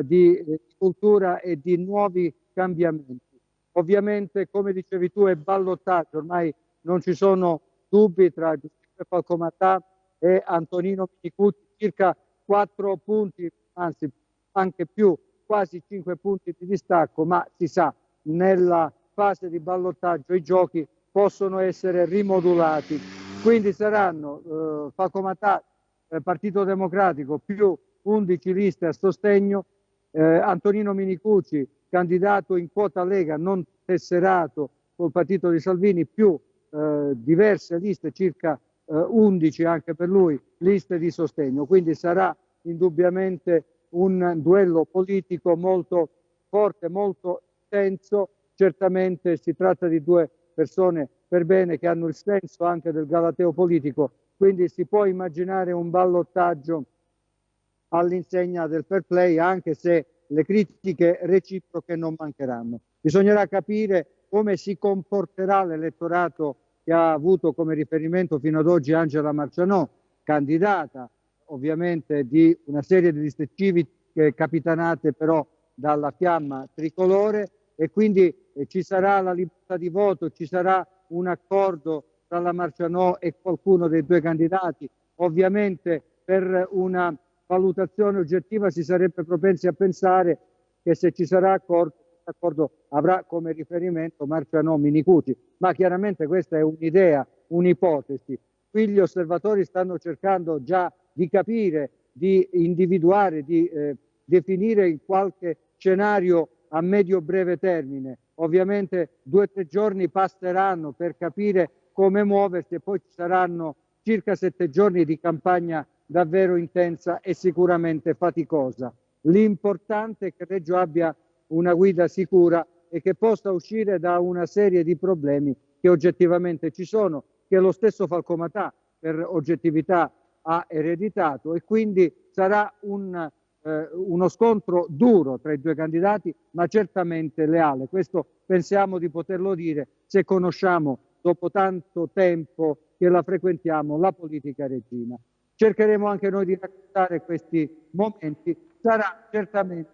[SPEAKER 14] di cultura e di nuovi cambiamenti. Ovviamente, come dicevi tu, è ballottaggio, ormai non ci sono dubbi tra Giuseppe Falcomatà e Antonino Minicucci, circa 4 punti, anzi anche più, quasi 5 punti di distacco, ma si sa, nella fase di ballottaggio i giochi possono essere rimodulati, quindi saranno Falcomatà, Partito Democratico, più 11 liste a sostegno, Antonino Minicucci, candidato in quota Lega, non tesserato col partito di Salvini, più diverse liste, circa 11 anche per lui, liste di sostegno. Quindi sarà indubbiamente un duello politico molto forte, molto intenso. Certamente si tratta di due persone per bene che hanno il senso anche del galateo politico, quindi si può immaginare un ballottaggio all'insegna del fair play, anche se le critiche reciproche non mancheranno. Bisognerà capire come si comporterà l'elettorato che ha avuto come riferimento fino ad oggi Angela Marcianò, candidata ovviamente di una serie di liste civiche capitanate però dalla fiamma tricolore, e quindi ci sarà la libertà di voto, ci sarà un accordo tra la Marcianò e qualcuno dei due candidati. Ovviamente per una valutazione oggettiva si sarebbe propensi a pensare che se ci sarà accordo avrà come riferimento Marcianò Minicucci, ma chiaramente questa è un'idea, un'ipotesi. Qui gli osservatori stanno cercando già di capire, di individuare, di definire in qualche scenario a medio-breve termine. Ovviamente 2 o 3 giorni passeranno per capire come muoversi e poi ci saranno circa 7 giorni di campagna davvero intensa e sicuramente faticosa. L'importante è che Reggio abbia una guida sicura e che possa uscire da una serie di problemi che oggettivamente ci sono, che lo stesso Falcomatà per oggettività ha ereditato, e quindi sarà uno scontro duro tra i due candidati, ma certamente leale. Questo pensiamo di poterlo dire se conosciamo, dopo tanto tempo che la frequentiamo, la politica reggina. Cercheremo anche noi di raccontare questi momenti. Sarà certamente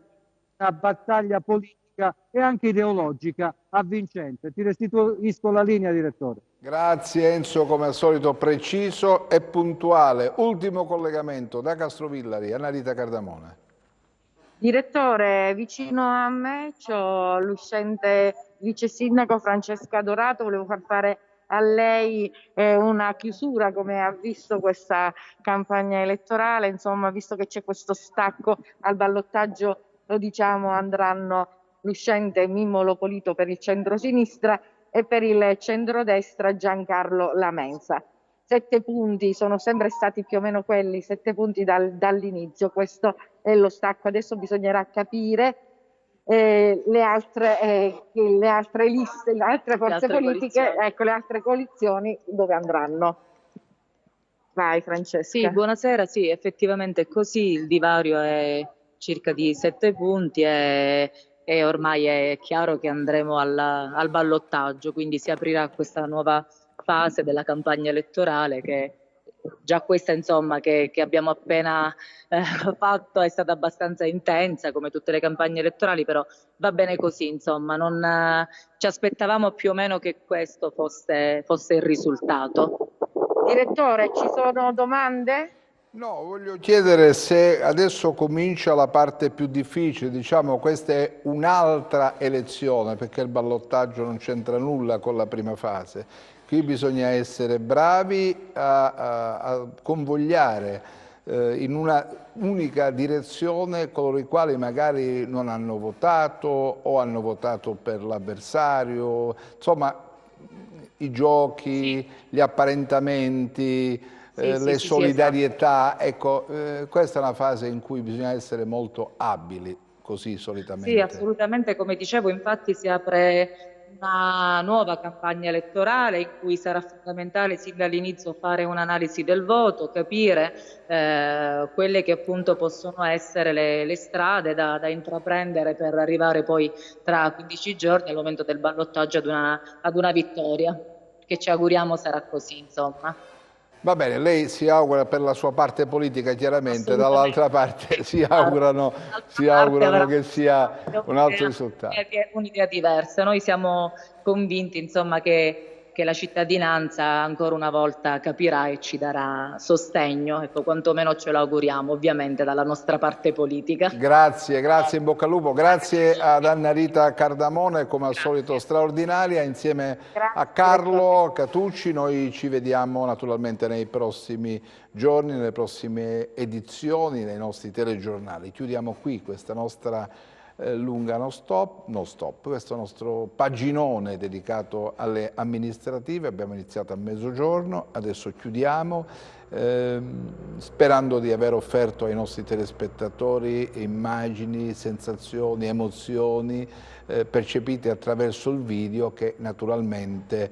[SPEAKER 14] una battaglia politica e anche ideologica avvincente. Ti restituisco la linea, direttore.
[SPEAKER 1] Grazie Enzo, come al solito preciso e puntuale. Ultimo collegamento da Castrovillari, Annalita Cardamone.
[SPEAKER 7] Direttore, vicino a me c'ho l'uscente vice sindaco Francesca Dorato. Volevo far fare a lei una chiusura, come ha visto questa campagna elettorale, insomma, visto che c'è questo stacco al ballottaggio, lo diciamo, andranno l'uscente Mimmo Lopolito per il centro-sinistra e per il centrodestra Giancarlo Lamensa. 7 punti sono sempre stati più o meno quelli, 7 punti dall'inizio, questo è lo stacco. Adesso bisognerà capire le altre liste, le altre forze politiche, ecco, le altre coalizioni dove andranno. Vai Francesca.
[SPEAKER 15] Sì, buonasera, sì, effettivamente è così, il divario è circa di 7 punti e ormai è chiaro che andremo al ballottaggio, quindi si aprirà questa nuova fase della campagna elettorale che già questa insomma che abbiamo appena fatto è stata abbastanza intensa come tutte le campagne elettorali, però va bene così, insomma, non ci aspettavamo più o meno che questo fosse il risultato.
[SPEAKER 7] Direttore, ci sono domande?
[SPEAKER 1] No, voglio chiedere se adesso comincia la parte più difficile, diciamo questa è un'altra elezione perché il ballottaggio non c'entra nulla con la prima fase. Qui bisogna essere bravi a convogliare in una unica direzione coloro i quali magari non hanno votato o hanno votato per l'avversario, insomma i giochi, gli apparentamenti, le solidarietà, esatto. Ecco, questa è una fase in cui bisogna essere molto abili, così solitamente.
[SPEAKER 15] Sì, assolutamente, come dicevo, infatti si apre una nuova campagna elettorale in cui sarà fondamentale sin dall'inizio fare un'analisi del voto, capire quelle che appunto possono essere le strade da intraprendere per arrivare poi tra 15 giorni al momento del ballottaggio ad una vittoria, che ci auguriamo sarà così, insomma.
[SPEAKER 1] Va bene, lei si augura per la sua parte politica chiaramente, dall'altra parte si augurano che sia un altro risultato.
[SPEAKER 15] Un'idea diversa, noi siamo convinti insomma che la cittadinanza ancora una volta capirà e ci darà sostegno, ecco, quantomeno ce lo auguriamo ovviamente dalla nostra parte politica.
[SPEAKER 1] Grazie, in bocca al lupo, grazie ad Anna Rita Cardamone come al solito straordinaria, insieme a Carlo Catucci. Noi ci vediamo naturalmente nei prossimi giorni, nelle prossime edizioni, nei nostri telegiornali. Chiudiamo qui questa nostra lunga no stop, questo nostro paginone dedicato alle amministrative. Abbiamo iniziato a mezzogiorno, adesso chiudiamo sperando di aver offerto ai nostri telespettatori immagini, sensazioni, emozioni percepite attraverso il video che naturalmente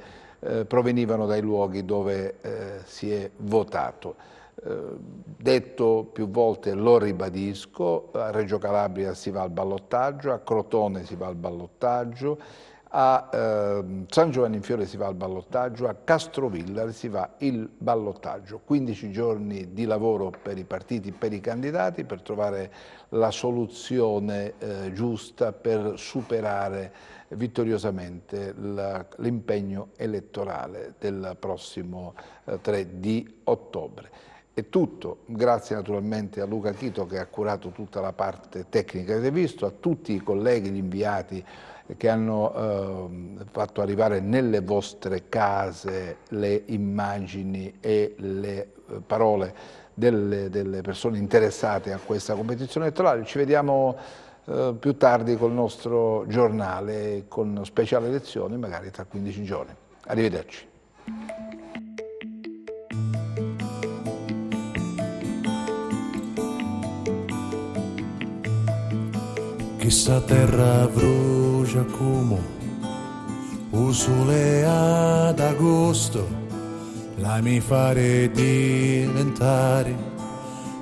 [SPEAKER 1] provenivano dai luoghi dove si è votato. Detto più volte, lo ribadisco, a Reggio Calabria si va al ballottaggio, a Crotone si va al ballottaggio, a San Giovanni in Fiore si va al ballottaggio, a Castrovillari si va il ballottaggio. 15 giorni di lavoro per i partiti, per i candidati, per trovare la soluzione giusta per superare vittoriosamente l'impegno elettorale del prossimo 3 di ottobre. È tutto, grazie naturalmente a Luca Chito che ha curato tutta la parte tecnica che avete visto, a tutti i colleghi, gli inviati che hanno fatto arrivare nelle vostre case le immagini e le parole delle persone interessate a questa competizione elettorale. Ci vediamo più tardi col nostro giornale con speciale elezioni, magari tra 15 giorni. Arrivederci.
[SPEAKER 16] Chissà terra brucia come un sole ad agosto la mi fare diventare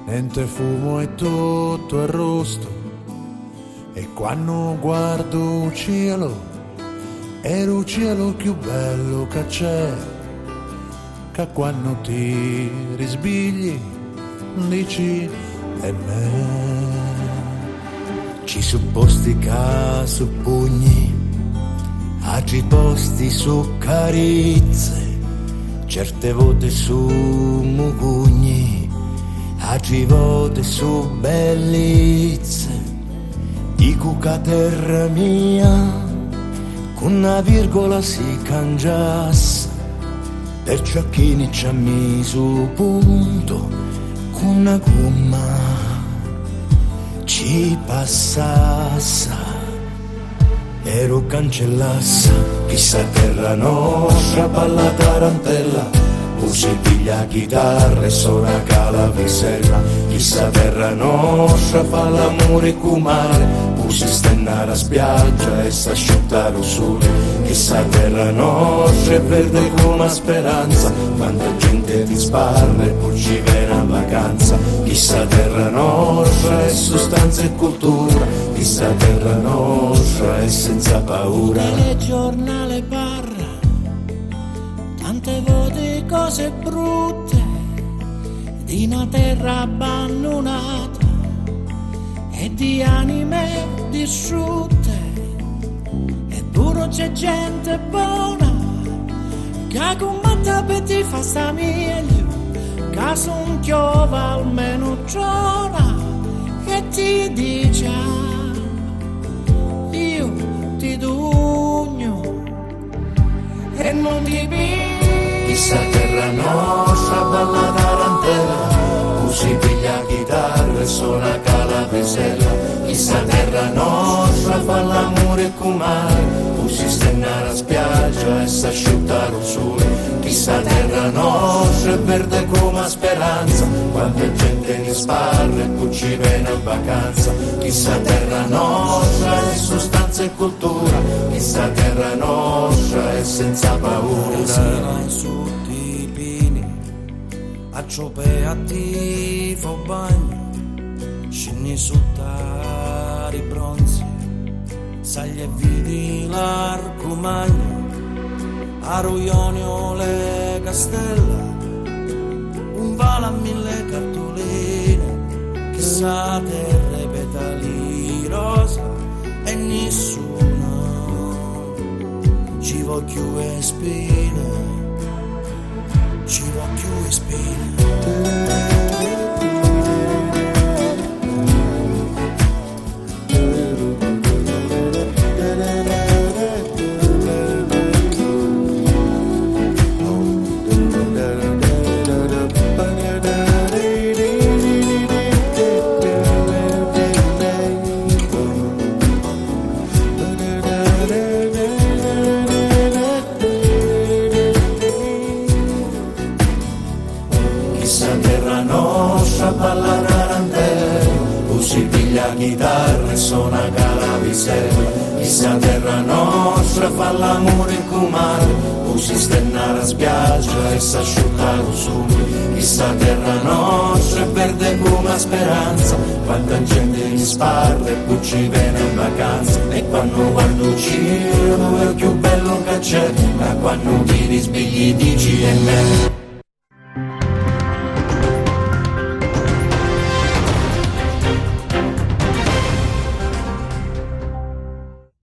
[SPEAKER 16] niente fumo e tutto arrosto. E quando guardo il cielo è il cielo più bello che c'è, che quando ti risbigli dici è me. Ci su posti che su pugni, altri posti su carezze, certe volte su mugugni, altri volte su bellezze. Dico che terra mia, con una virgola si cangiasse, perciò chi ne ci ha messo punto, con una gomma ci passasse, ero cancellassa, chissà terra nostra, balla tarantella, o si piglia chitarra e suona calavicella. Chissà terra nostra fa l'amore con mare, si stennare a spiaggia e s'asciuttare il sole. Chissà terra nostra è verde come speranza, quanta gente ti sparla e poi ci viene a vacanza. Chissà terra nostra è sostanza e cultura, chissà terra nostra è senza paura.
[SPEAKER 17] Il giornale parla tante volte cose brutte di una terra abbandonata e di anime distrutte, eppure c'è gente buona che combatte per ti fa sta meglio, che se un chiova almeno giorna e ti dice io ti dugno e non ti pigli.
[SPEAKER 16] Chissà terra nostra balla tarantella, si piglia chitarra e suona calavesella. Chissà terra nostra fa l'amore con mare, si stennare a spiaggia e s'asciuttare il sole. Chissà terra nostra è verde come speranza, quanta gente ne sparra e poi ci viene a vacanza. Chissà terra nostra è sostanza e cultura, chissà terra nostra è senza paura.
[SPEAKER 17] A ciopè a ti fa bagno, scendi sotto i bronzi, sagli e vidi l'arco magno, a Ruionio le castella, un vale a 1000 cartoline, chissà terre petali rosa e nessuno ci voglio e spine. Ci voglio e spine.
[SPEAKER 16] Balla tarantella, si piglia chitarra e suona calavesella. Chissà terra nostra fa l'amore con mare, si stennare a spiaggia e s'asciuttare il sole. Chissà terra nostra è verde come speranza, quanta gente mi sparra e poi ci viene in vacanza. E quando guardo il cielo è il più bello che c'è, ma quando ti risvegli dici è me.